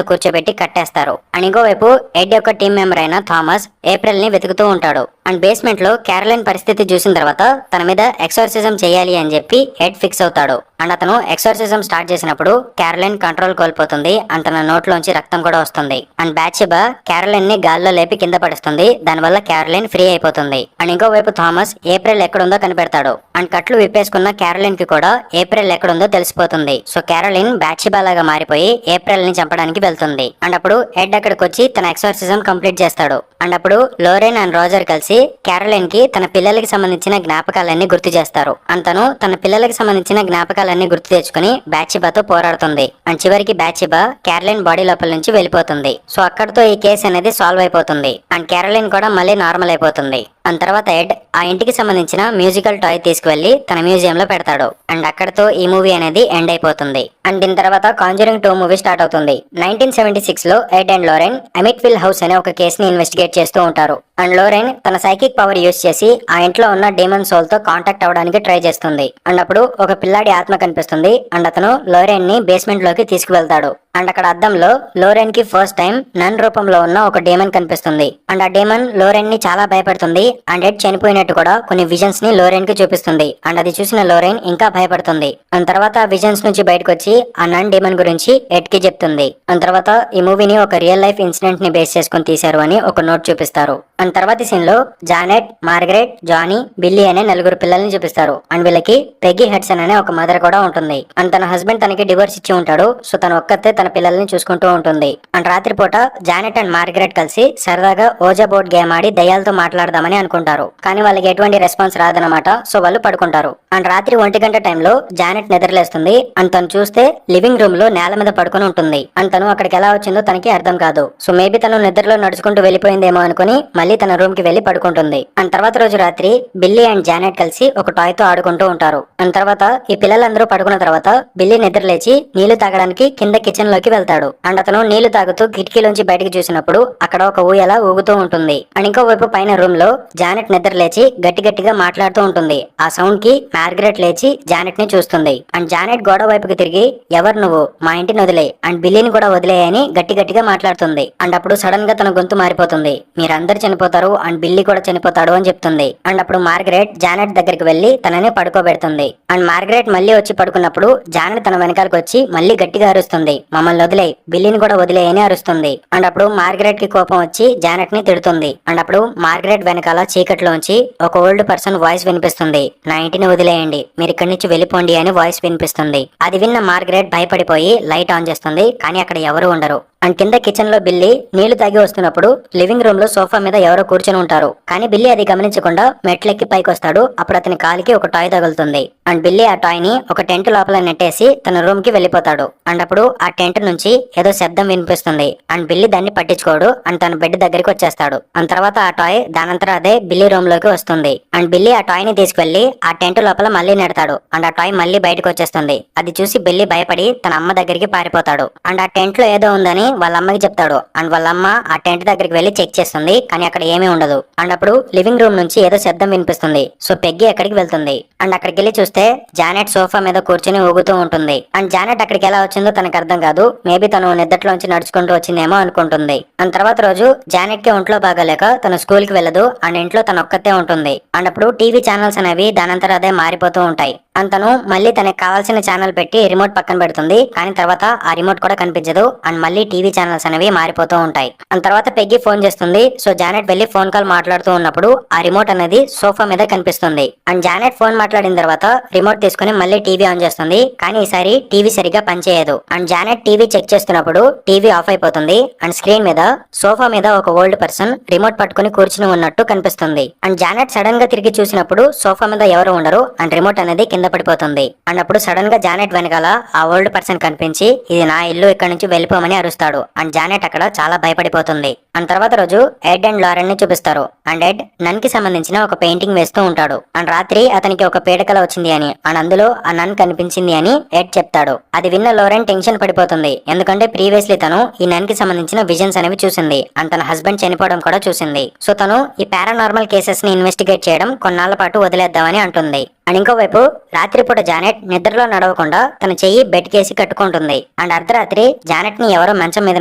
కూర్చోబెట్టి కట్టేస్తారు. అండ్ ఇంకోవైపు ఎడ్ యొక్క టీం మెంబర్ అయిన థామస్ ఏప్రిల్ ని వెతుకుతూ ఉంటాడు. అండ్ బేస్మెంట్ లో క్యారలిన్ పరిస్థితి చూసిన తర్వాత తన మీద ఎక్సర్సిజం చేయాలి అని చెప్పి ఎడ్ ఫిక్స్ అవుతాడు. అండ్ అతను ఎక్సర్సిజం స్టార్ట్ చేసినప్పుడు క్యారలిన్ కంట్రోల్ కోల్పోతుంది. అండ్ తన నోట్లోంచి రక్తం కూడా వస్తుంది. అండ్ బాత్షెబా క్యారలిన్ ని గాల్లో లేపి కింద పడుస్తుంది. దానివల్ల క్యారలిన్ ఫ్రీ అయిపోతుంది. అండ్ ఇంకోవైపు థామస్ ఏప్రిల్ ఎక్కడుందో కనిపెడతాడు. అండ్ కట్లు విప్పేసుకున్న క్యారలిన్ కి కూడా ఏప్రిల్ ఎక్కడుందో తెలిసిపోతుంది. సో క్యారలిన్ బాత్షెబా లాగా మారిపోయి ఏప్రిల్ ని చంపడానికి వెళ్తుంది. అండ్ అప్పుడు ఎడ్ అక్కడికి వచ్చి తన ఎక్సర్సిజం కంప్లీట్ చేస్తాడు. అండ్ అప్పుడు లోరెన్ అండ్ రోజర్ కలిసి క్యారలిన్ కి తన పిల్లలకి సంబంధించిన జ్ఞాపకాలన్నీ గుర్తు చేస్తారు. అండ్ తను తన పిల్లలకి సంబంధించిన జ్ఞాపకాలన్నీ గుర్తు తెచ్చుకుని బాత్షెబాతో పోరాడుతుంది. అండ్ చివరికి బాత్షెబా క్యారలిన్ బాడీ లోపల నుంచి వెళ్ళిపోతుంది. సో అక్కడతో ఈ కేసు అనేది సాల్వ్ అయిపోతుంది. అండ్ క్యారలిన్ కూడా మళ్ళీ నార్మల్ అయిపోతుంది. అండ్ తర్వాత ఎడ్ ఆ ఇంటికి సంబంధించిన మ్యూజికల్ టాయ్ తీసుకువెళ్లి తన మ్యూజియం లో పెడతాడు. అండ్ అక్కడతో ఈ మూవీ అనేది ఎండ్ అయిపోతుంది. అండ్ దీని తర్వాత కాంజరింగ్ 2 మూవీ స్టార్ట్ అవుతుంది. 1976 లో ఎడ్ అండ్ లోరెన్ అమిట్విల్ హౌస్ అనే ఒక కేసుని ఇన్వెస్టిగేట్ చేస్తూ ఉంటారు. అండ్ లోరెన్ తన సైకిక్ పవర్ యూజ్ చేసి ఆ ఇంట్లో ఉన్న డీమన్ సోల్ తో కాంటాక్ట్ అవడానికి ట్రై చేస్తుంది. అండ్ అప్పుడు ఒక పిల్లాడి ఆత్మ కనిపిస్తుంది. అండ్ అతను లోరెన్ ని బేస్మెంట్ లోకి తీసుకువెళ్తాడు. అండ్ అక్కడ అద్దంలో లోరెన్ కి ఫస్ట్ టైం నన్ రూపంలో ఉన్న ఒక డేమన్ కనిపిస్తుంది. అండ్ ఆ డేమన్ లోరెన్ ని చాలా భయపడుతుంది. అండ్ ఎడ్ చనిపోయినట్టు కూడా కొన్ని విజన్స్ ని లోరెన్ కి చూపిస్తుంది. అండ్ అది చూసిన లోరెన్ ఇంకా భయపడుతుంది. అండ్ తర్వాత ఆ విజన్స్ నుంచి బయటకు వచ్చి ఆ నన్ డేమన్ గురించి ఎడ్ కి చెప్తుంది. అండ్ తర్వాత ఈ మూవీని ఒక రియల్ లైఫ్ ఇన్సిడెంట్ ని బేస్ చేసుకుని తీశారు అని ఒక నోట్ చూపిస్తారు. అండ్ తర్వాత సీన్ లో జానెట్, మార్గరెట్, జానీ, బిల్లీ అనే 4 పిల్లల్ని చూపిస్తారు. అండ్ వీళ్ళకి పెగ్గీ హెడ్సన్ అనే ఒక మదర్ కూడా ఉంటుంది. అండ్ తన హస్బెండ్ తనకి డివోర్స్ ఇచ్చి ఉంటాడు. సో తన ఒక్కతే తన పిల్లల్ని చూసుకుంటూ ఉంటుంది. అండ్ రాత్రిపూట జానెట్ అండ్ మార్గరెట్ కలిసి సరదాగా ఓజా బోర్డ్ గేమ్ ఆడి దయ్యాలతో మాట్లాడదామని అనుకుంటారు. కానీ వాళ్ళకి ఎటువంటి రెస్పాన్స్ రాదనమాట. సో వాళ్ళు పడుకుంటారు. అండ్ రాత్రి 1 గంట టైంలో జానెట్ నిద్రలేస్తుంది. అండ్ తను చూస్తే లివింగ్ రూమ్ లో నేల మీద పడుకుని ఉంటుంది. అండ్ తను అక్కడికి ఎలా వచ్చిందో తనకి అర్థం కాదు. సో మేబీ తను నిద్రలో నడుచుకుంటూ వెళ్ళిపోయిందేమో అనుకుని మళ్ళీ తన రూమ్ కి వెళ్లి పడుకుంటుంది. అండ్ తర్వాత రోజు రాత్రి బిల్లీ అండ్ జానెట్ కలిసి ఒక టాయ్ తో ఆడుకుంటూ ఉంటారు. అండ్ తర్వాత ఈ పిల్లలందరూ పడుకున్న తర్వాత బిల్లీ నిద్రలేచి నీళ్లు తాగడానికి కింద కిచెన్ లోకి వెళ్తాడు. అండ్ అతను నీళ్లు తాగుతూ కిటికీలోంచి బయటకు చూసినప్పుడు అక్కడ ఒక ఊయల ఊగుతూ ఉంటుంది. అండ్ ఇంకోవైపు పైన రూమ్ లో జానెట్ నిద్ర లేచి గట్టిగా మాట్లాడుతూ ఉంటుంది. ఆ సౌండ్ కి మార్గరెట్ లేచి జానెట్ ని చూస్తుంది. అండ్ జానెట్ గోడ వైపుకి తిరిగి ఎవరు నువ్వు, మా ఇంటిని వదిలే అండ్ బిల్లీని కూడా వదిలేయని గట్టిగా మాట్లాడుతుంది. అండ్ అప్పుడు సడన్ గా తన గొంతు మారిపోతుంది. మీరందరూ చనిపోతారు అండ్ బిల్లీ కూడా చనిపోతాడు అని చెప్తుంది. అండ్ అప్పుడు మార్గరెట్ జానెట్ దగ్గరికి వెళ్లి తనని పడుకోబెడుతుంది. అండ్ మార్గరెట్ మళ్ళీ వచ్చి పడుకున్నప్పుడు జానెట్ తన వెనకాలకు వచ్చి మళ్ళీ గట్టిగా అరుస్తుంది. మమ్మల్ని వదిలే, బిల్లీని కూడా వదిలేయని అరుస్తుంది. అండ్ అప్పుడు మార్గరెట్ కి కోపం వచ్చి జానెట్ ని తిడుతుంది. అండ్ అప్పుడు మార్గరెట్ వెనకాల చీకట్లోంచి ఒక ఓల్డ్ పర్సన్ వాయిస్ వినిపిస్తుంది. నా ఇంటిని వదిలేయండి, మీరు ఇక్కడి నుంచి వెళ్ళిపోండి అని వాయిస్ వినిపిస్తుంది. అది విన్న మార్గరెట్ భయపడిపోయి లైట్ ఆన్ చేస్తుంది. కానీ అక్కడ ఎవరు ఉండరు. అండ్ కింద కిచెన్ లో బిల్లీ నీళ్లు తాగి వస్తున్నప్పుడు లివింగ్ రూమ్ లో సోఫా మీద ఎవరో కూర్చొని ఉంటారు. కానీ బిల్లీ అది గమనించకుండా మెట్లెక్కి పైకి వస్తాడు. అప్పుడు అతని కాలికి ఒక టాయ్ తగులుతుంది. అండ్ బిల్లీ ఆ టాయ్ ని ఒక టెంట్ లోపల నెట్టేసి తన రూమ్ కి వెళ్ళిపోతాడు. అండ్ అప్పుడు ఆ టెంట్ నుంచి ఏదో శబ్దం వినిపిస్తుంది. అండ్ బిల్లీ దాన్ని పట్టించుకోడు. అండ్ తన బెడ్ దగ్గరికి వచ్చేస్తాడు. అండ్ తర్వాత ఆ టాయ్ దానంతరం అదే బిల్లీ రూమ్ లోకి వస్తుంది. అండ్ బిల్లీ ఆ టాయ్ ని తీసుకెళ్లి ఆ టెంట్ లోపల మళ్ళీ నెడతాడు. అండ్ ఆ టాయ్ మళ్ళీ బయటకు వచ్చేస్తుంది. అది చూసి బిల్లీ భయపడి తన అమ్మ దగ్గరికి పారిపోతాడు. అండ్ ఆ టెంట్ లో ఏదో ఉందని వాళ్ళ అమ్మకి చెప్తాడు. అండ్ వాళ్ళ అమ్మ ఆ టెంట్ దగ్గరికి వెళ్లి చెక్ చేస్తుంది. కానీ అక్కడ ఏమీ ఉండదు. అండ్ అప్పుడు లివింగ్ రూమ్ నుంచి ఏదో శబ్దం వినిపిస్తుంది. సో పెగ్గి అక్కడికి వెళ్తుంది. అండ్ అక్కడికి వెళ్ళి చూస్తే జానెట్ సోఫా మీద కూర్చొని ఊగుతూ ఉంటుంది. అండ్ జానెట్ అక్కడికి ఎలా వచ్చిందో తనకు అర్థం కాదు. మేబీ తను నిద్రలోంచి నడుచుకుంటూ వచ్చిందేమో అనుకుంటుంది. అండ్ తర్వాత రోజు జానెట్ కి ఒంట్లో బాగాలేక తను స్కూల్ కి వెళ్ళదు. అండ్ ఇంట్లో తన ఒక్కతే ఉంటుంది. అండ్ అప్పుడు టీవీ ఛానల్స్ అనేవి దానంతరం అదే మారిపోతూ ఉంటాయి. అండ్ తను మళ్ళీ తనకు కావాల్సిన ఛానల్ పెట్టి రిమోట్ పక్కన పెడుతుంది. కానీ తర్వాత ఆ రిమోట్ కూడా కనిపించదు. అండ్ మళ్ళీ టీవీ టీవీ ఛానల్స్ అనేవి మారిపోతూ ఉంటాయి. ఆ తర్వాత పెగ్గి ఫోన్ చేస్తుంది. సో జానెట్ వెళ్లి ఫోన్ కాల్ మాట్లాడుతూ ఉన్నప్పుడు ఆ రిమోట్ అనేది సోఫా మీద కనిపిస్తుంది. అండ్ జానెట్ ఫోన్ మాట్లాడిన తర్వాత రిమోట్ తీసుకుని మళ్ళీ టీవీ ఆన్ చేస్తుంది. కానీ ఈసారి టీవీ సరిగా పనిచేయదు. అండ్ జానెట్ టీవీ చెక్ చేస్తున్నప్పుడు టీవీ ఆఫ్ అయిపోతుంది. అండ్ స్క్రీన్ మీద సోఫా మీద ఒక ఓల్డ్ పర్సన్ రిమోట్ పట్టుకుని కూర్చుని ఉన్నట్టు కనిపిస్తుంది. అండ్ జానెట్ సడన్ గా తిరిగి చూసినప్పుడు సోఫా మీద ఎవరు ఉండరు. అండ్ రిమోట్ అనేది కింద పడిపోతుంది. అండ్ అప్పుడు సడన్ గా జానెట్ వెనకాల ఆ ఓల్డ్ పర్సన్ కనిపించి ఇది నా ఇల్లు, ఇక్కడ నుంచి వెళ్ళిపోమని అరుస్తాడు. అండ్ జానెట్ అక్కడ చాలా భయపడిపోతుంది. అండ్ తర్వాత రోజు ఎడ్ అండ్ లారెన్ ని చూపిస్తారు. అండ్ ఎడ్ నన్ కి సంబంధించిన ఒక పెయింటింగ్ వేస్తూ ఉంటాడు. అండ్ రాత్రి అతనికి ఒక పీడకల వచ్చింది అని అండ్ అందులో ఆ నన్ కనిపించింది అని ఎడ్ చెప్తాడు. అది విన్న లారెన్ టెన్షన్ పడిపోతుంది. ఎందుకంటే ప్రీవియస్లీ తను ఈ నన్ కి సంబంధించిన విజన్స్ అనేవి చూసింది. అండ్ తన హస్బెండ్ చనిపోవడం కూడా చూసింది. సో తను ఈ పారానార్మల్ కేసెస్ ని ఇన్వెస్టిగేట్ చేయడం కొన్నాళ్ల పాటు వదిలేద్దామని అంటుంది. అండ్ ఇంకోవైపు రాత్రిపూట జానెట్ నిద్రలో నడవకుండా తన చెయ్యి బెడ్ కేసి కట్టుకుంటుంది. అండ్ అర్ధరాత్రి జానెట్ ని ఎవరో మంచం మీద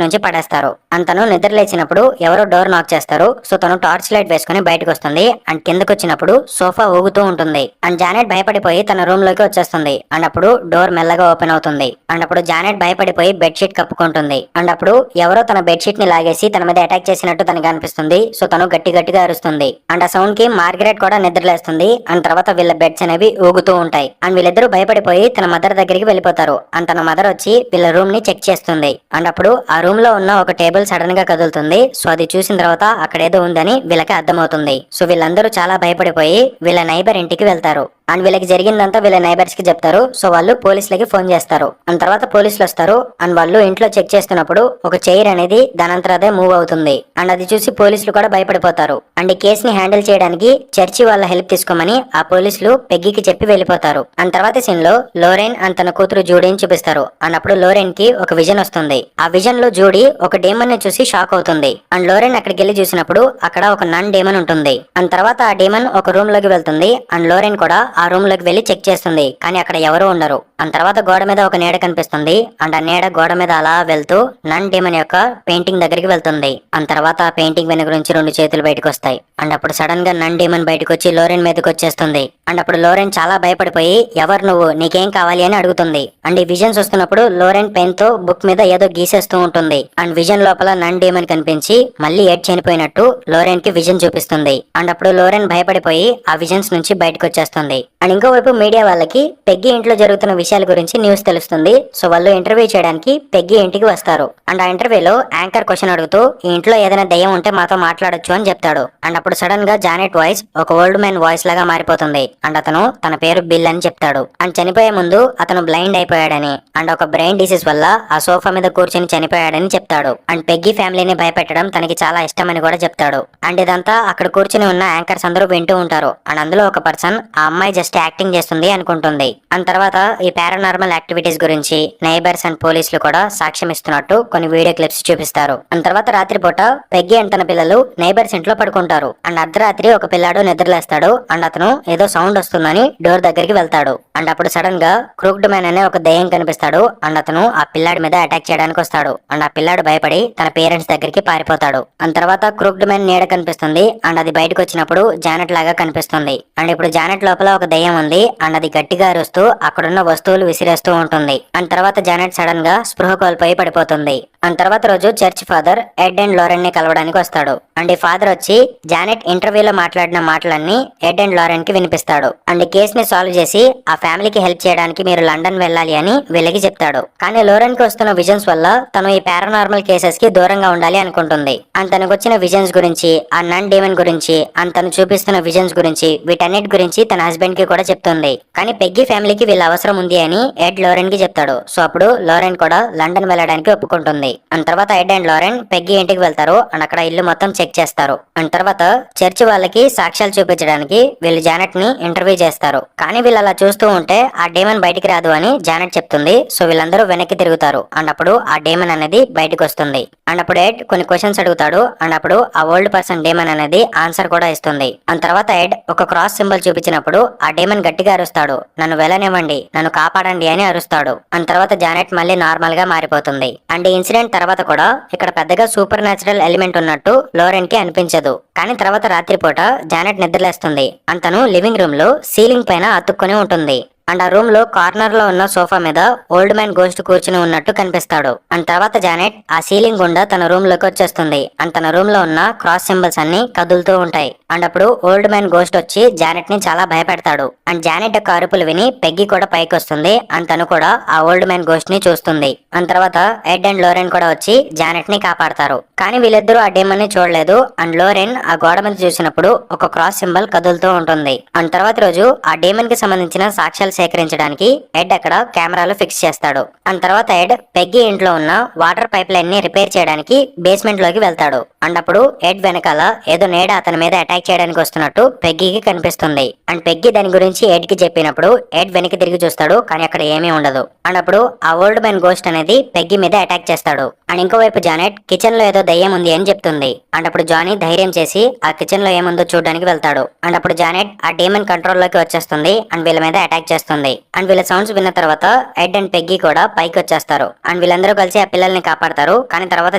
నుంచి పడేస్తారు. అండ్ తను నిద్ర లేచినప్పుడు ఎవరో డోర్ నాక్ చేస్తారు. సో తను టార్చ్ లైట్ వేసుకుని బయటకు వస్తుంది. అండ్ కిందకు వచ్చినప్పుడు సోఫా ఊగుతూ ఉంటుంది. అండ్ జానెట్ భయపడిపోయి తన రూమ్ లోకి వచ్చేస్తుంది. అండ్ అప్పుడు డోర్ మెల్లగా ఓపెన్ అవుతుంది. అండ్ అప్పుడు జానెట్ భయపడిపోయి బెడ్షీట్ కప్పుకుంటుంది. అండ్ అప్పుడు ఎవరో తన బెడ్షీట్ ని లాగేసి తన మీద అటాక్ చేసినట్టు తనకు అనిపిస్తుంది. సో తను గట్టిగా అరుస్తుంది. అండ్ ఆ సౌండ్ కి మార్గరెట్ కూడా నిద్రలేస్తుంది. అండ్ తర్వాత వీళ్ళ బెడ్స్ అనేవి ఊగుతూ ఉంటాయి. అండ్ వీళ్ళిద్దరూ భయపడిపోయి తన మదర్ దగ్గరికి వెళ్ళిపోతారు. అండ్ తన మదర్ వచ్చి వీళ్ళ రూమ్ ని చెక్ చేస్తుంది. అండ్ అప్పుడు ఆ రూమ్ లో ఉన్న ఒక టేబుల్ సడన్ గా కదులుతుంది. సో అది చూసిన తర్వాత అక్కడ ఏదో ఉందని వీళ్ళకి అర్థమవుతుంది. సో వీళ్ళందరూ చాలా భయపడిపోయి వీళ్ళ నైబర్ ఇంటికి వెళ్తారు. అండ్ వీళ్ళకి జరిగిందంతా వీళ్ళ నైబర్స్ కి చెప్తారు. సో వాళ్ళు పోలీసులకి ఫోన్ చేస్తారు. అండ్ తర్వాత పోలీసులు వస్తారు. అండ్ వాళ్ళు ఇంట్లో చెక్ చేస్తున్నప్పుడు ఒక చైర్ అనేది దానంతరం అదే మూవ్ అవుతుంది. అండ్ అది చూసి పోలీసులు కూడా భయపడిపోతారు. అండ్ ఈ కేసుని హ్యాండిల్ చేయడానికి చర్చి వాళ్ళ హెల్ప్ తీసుకోమని ఆ పోలీసులు పెగ్గికి చెప్పి వెళ్ళిపోతారు. అండ్ తర్వాత సీన్ లో లోరెన్ అండ్ తన కూతురు జూడీని చూపిస్తారు. అండ్ అప్పుడు లోరెన్ కి ఒక విజన్ వస్తుంది. ఆ విజన్ లో జూడీ ఒక డేమన్ ని చూసి షాక్ అవుతుంది. అండ్ లోరెన్ అక్కడికి వెళ్లి చూసినప్పుడు అక్కడ ఒక నన్ డేమన్ ఉంటుంది. అండ్ తర్వాత ఆ డేమన్ ఒక రూమ్ లోకి వెళ్తుంది. అండ్ లోరెన్ కూడా ఆ రూమ్ లోకి వెళ్లి చెక్ చేస్తుంది. కానీ అక్కడ ఎవరు ఉండరు. అండ్ తర్వాత గోడ మీద ఒక నీడ కనిపిస్తుంది. అండ్ ఆ నీడ గోడ మీద అలా వెళ్తూ నన్ డేమన్ యొక్క పెయింటింగ్ దగ్గరికి వెళ్తుంది. అండ్ తర్వాత ఆ పెయింటింగ్ వెనుక నుంచి 2 చేతులు బయటకు వస్తాయి. అండ్ అప్పుడు సడన్ గా నన్ డేమన్ బయటకు వచ్చి లోరెన్ మీదకి వచ్చేస్తుంది. అండ్ అప్పుడు లోరెన్ చాలా భయపడిపోయి ఎవరు నువ్వు, నీకేం కావాలి అని అడుగుతుంది. అండ్ ఈ విజన్స్ వస్తున్నప్పుడు లోరెన్ పెన్ తో బుక్ మీద ఏదో గీసేస్తూ ఉంటుంది. అండ్ విజన్ లోపల నన్ డేమన్ కనిపించి మళ్ళీ ఎడ్ చనిపోయినట్టు లోరెన్ కి విజన్ చూపిస్తుంది. అండ్ అప్పుడు లోరెన్ భయపడిపోయి ఆ విజన్స్ నుంచి బయటకు వచ్చేస్తుంది. అండ్ ఇంకోవైపు మీడియా వాళ్ళకి పెగ్గి ఇంట్లో జరుగుతున్న విషయాల గురించి న్యూస్ తెలుస్తుంది. సో వాళ్ళు ఇంటర్వ్యూ చేయడానికి పెగ్గి ఇంటికి వస్తారు. అండ్ ఆ ఇంటర్వ్యూలో యాంకర్ క్వశ్చన్ అడుగుతూ ఈ ఇంట్లో ఏదైనా దయ్యం ఉంటే మాతో మాట్లాడొచ్చు అని చెప్తాడు. అండ్ అప్పుడు సడన్ గా జానెట్ వాయిస్ ఒక ఓల్డ్ మ్యాన్ వాయిస్ లాగా మారిపోతుంది. అండ్ అతను తన పేరు బిల్ అని చెప్తాడు. అండ్ చనిపోయే ముందు అతను బ్లైండ్ అయిపోయాడని అండ్ ఒక బ్రెయిన్ డిసీజ్ వల్ల ఆ సోఫా మీద కూర్చొని చనిపోయాడని చెప్తాడు. అండ్ పెగ్గి ఫ్యామిలీని భయపెట్టడం తనకి చాలా ఇష్టమని కూడా చెప్తాడు. అండ్ ఇదంతా అక్కడ కూర్చుని ఉన్న యాంకర్స్ అందరూ వింటూ ఉంటారు. అండ్ అందులో ఒక పర్సన్ ఆ అమ్మాయి జస్ట్ యాక్టింగ్ చేస్తుంది అనుకుంటుంది. అండ్ తర్వాత ఈ పారానార్మల్ యాక్టివిటీస్ గురించి నైబర్స్ అండ్ పోలీసులు కూడా సాక్ష్యం ఇస్తున్నట్టు కొన్ని వీడియో క్లిప్స్ చూపిస్తారు. అండ్ తర్వాత రాత్రిపూట పెగ్గి అండ్ తన పిల్లలు నైబర్స్ ఇంట్లో పడుకుంటారు. అండ్ అర్ధరాత్రి ఒక పిల్లాడు నిద్రలేస్తాడు. అండ్ అతను ఏదో సౌండ్ వస్తుందని డోర్ దగ్గరికి వెళ్తాడు. అండ్ అప్పుడు సడన్ గా క్రూక్డ్ మ్యాన్ అనే ఒక దయ్యం కనిపిస్తాడు. అండ్ అతను ఆ పిల్లాడి మీద అటాక్ చేయడానికి వస్తాడు. అండ్ ఆ పిల్లాడు భయపడి తన పేరెంట్స్ దగ్గరికి పారిపోతాడు. అండ్ తర్వాత క్రూక్డ్ మ్యాన్ నీడ కనిపిస్తుంది. అండ్ అది బయటకు వచ్చినప్పుడు జానెట్ లాగా కనిపిస్తుంది. అండ్ ఇప్పుడు జానెట్ లోపల ఒక దయ్యం ఉంది. అండ్ అది గట్టిగా అరుస్తూ అక్కడున్న వస్తువులు విసిరేస్తూ ఉంటుంది. అండ్ తర్వాత జానెట్ సడన్ గా స్పృహ కోల్పోయి పడిపోతుంది. అండ్ తర్వాత రోజు church father ed and Lauren ని కలవడానికి వస్తాడు. అండ్ ఈ ఫాదర్ వచ్చి జానెట్ ఇంటర్వ్యూలో మాట్లాడిన మాటలన్నీ ఎడ్ అండ్ లారెన్ కి వినిపిస్తాడు. అండ్ కేస్ ని సాల్వ్ చేసి ఆ ఫ్యామిలీకి హెల్ప్ చేయడానికి మీరు లండన్ వెళ్ళాలి అని వీళ్ళకి చెప్తాడు. కానీ లోరెన్ కి వస్తున్న విజన్స్ వల్ల తను ఈ పారానార్మల్ కేసెస్ కి దూరంగా ఉండాలి అనుకుంటుంది. అండ్ తనకు వచ్చిన విజన్స్ గురించి, ఆ నన్ డేమన్ గురించి, అండ్ తను చూపిస్తున్న విజన్స్ గురించి, వీటన్నిటి గురించి తన హస్బెండ్ కి కూడా చెప్తుంది. కానీ పెగ్గి ఫ్యామిలీకి వీళ్ళ అవసరం ఉంది అని ఎడ్ లోరెన్ కి చెప్తాడు. సో అప్పుడు లోరెన్ కూడా లండన్ వెళ్ళడానికి ఒప్పుకుంటుంది. అండ్ తర్వాత ఎడ్ అండ్ లోరెన్ పెగ్గి ఇంటికి వెళ్తారు. అండ్ అక్కడ ఇల్లు మొత్తం చెక్ చేస్తారు. అండ్ తర్వాత చర్చ్ వాళ్ళకి సాక్ష్యాలు చూపించడానికి వీళ్ళు జానెట్ ని ఇంటర్వ్యూ చేస్తారు. కానీ వీళ్ళు అలా చూస్తూ ఉంటే ఆ డేమన్ బయటికి రాదు అని జానెట్ చెప్తుంది. సో వీళ్ళందరూ వెనక్కి తిరుగుతారు. అండ్ అప్పుడు ఆ డేమన్ అనేది బయటకు వస్తుంది. అండ్ అప్పుడు ఎడ్ కొన్ని క్వశ్చన్స్ అడుగుతాడు. అండ్ అప్పుడు ఆ ఓల్డ్ పర్సన్ డేమన్ అనేది ఆన్సర్ కూడా ఇస్తుంది. అండ్ తర్వాత ఎడ్ ఒక క్రాస్ సింబల్ చూపించినప్పుడు ఆ డేమన్ గట్టిగా అరుస్తాడు, నన్ను వెళ్ళనివ్వండి, నన్ను కాపాడండి అని అరుస్తాడు. అండ్ తర్వాత జానెట్ మళ్ళీ నార్మల్ గా మారిపోతుంది. అండ్ ఈ ఇన్సిడెంట్ తర్వాత కూడా ఇక్కడ పెద్దగా సూపర్ న్యాచురల్ ఎలిమెంట్ ఉన్నట్టు లోరెన్ కి అనిపించదు. కానీ తర్వాత రాత్రిపూట జానెట్ నిద్రలేస్తుంది. అండ్ తను లివింగ్ రూమ్ లో సీలింగ్ పైన అతుక్కొని ఉంటుంది. అండ్ ఆ రూమ్ లో కార్నర్ లో ఉన్న సోఫా మీద ఓల్డ్ మ్యాన్ గోస్ట్ కూర్చుని ఉన్నట్టు కనిపిస్తాడు. అండ్ తర్వాత జానెట్ ఆ సీలింగ్ గుండా తన రూమ్ లోకి వచ్చేస్తుంది. అండ్ తన రూమ్ లో ఉన్న క్రాస్ సింబల్స్ అన్ని కదులుతూ ఉంటాయి. అండ్ అప్పుడు ఓల్డ్ మ్యాన్ గోస్ట్ వచ్చి జానెట్ ని చాలా భయపెడతాడు. అండ్ జానెట్ యొక్క అరుపులు విని పెగ్గి కూడా పైకి వస్తుంది. అండ్ తను కూడా ఆ ఓల్డ్ మ్యాన్ గోస్ట్ ని చూస్తుంది. అండ్ తర్వాత ఎడ్ అండ్ లోరెన్ కూడా వచ్చి జానెట్ ని కాపాడతారు. కానీ వీళ్ళిద్దరూ ఆ డేమన్ ని చూడలేదు. అండ్ లోరెన్ ఆ గోడ మీద చూసినప్పుడు ఒక క్రాస్ సింబల్ కదులుతూ ఉంటుంది. అండ్ తర్వాత రోజు ఆ డేమన్ కి సంబంధించిన సాక్ష్యాలు సేకరించడానికి ఎడ్ అక్కడ కెమెరాలు ఫిక్స్ చేస్తాడు. అండ్ తర్వాత ఎడ్ పెగ్గి ఇంట్లో ఉన్న వాటర్ పైప్ లైన్ ని రిపేర్ చేయడానికి బేస్మెంట్ లోకి వెళ్తాడు. అండ్ అప్పుడు ఎడ్ వెనకాల ఏదో నీడ అతని మీద అటాక్ చేయడానికి వస్తున్నట్టు పెగ్గికి కనిపిస్తుంది. అండ్ పెగ్గి దాని గురించి ఎడ్ కి చెప్పినప్పుడు ఎడ్ వెనక్కి తిరిగి చూస్తాడు, కానీ అక్కడ ఏమీ ఉండదు. అండ్ అప్పుడు ఆ ఓల్డ్ మ్యాన్ గోస్ట్ అనేది పెగ్గి మీద అటాక్ చేస్తాడు. అండ్ ఇంకోవైపు జానెట్ కిచెన్ లో ఏదో దయ్యం ఉంది అని చెప్తుంది. అండ్ అప్పుడు జానీ ధైర్యం చేసి ఆ కిచెన్ లో ఏముందో చూడడానికి వెళ్తాడు. అండ్ అప్పుడు జానెట్ ఆ డేమన్ కంట్రోల్ లోకి వచ్చేస్తుంది. అండ్ వీళ్ళ మీద అటాక్ చేస్తుంది. అండ్ వీళ్ళ సౌండ్స్ విన్న తర్వాత ఎడ్ అండ్ పెగ్గి కూడా పైకి వచ్చేస్తారు. అండ్ వీళ్ళందరూ కలిసి ఆ పిల్లల్ని కాపాడతారు. కానీ తర్వాత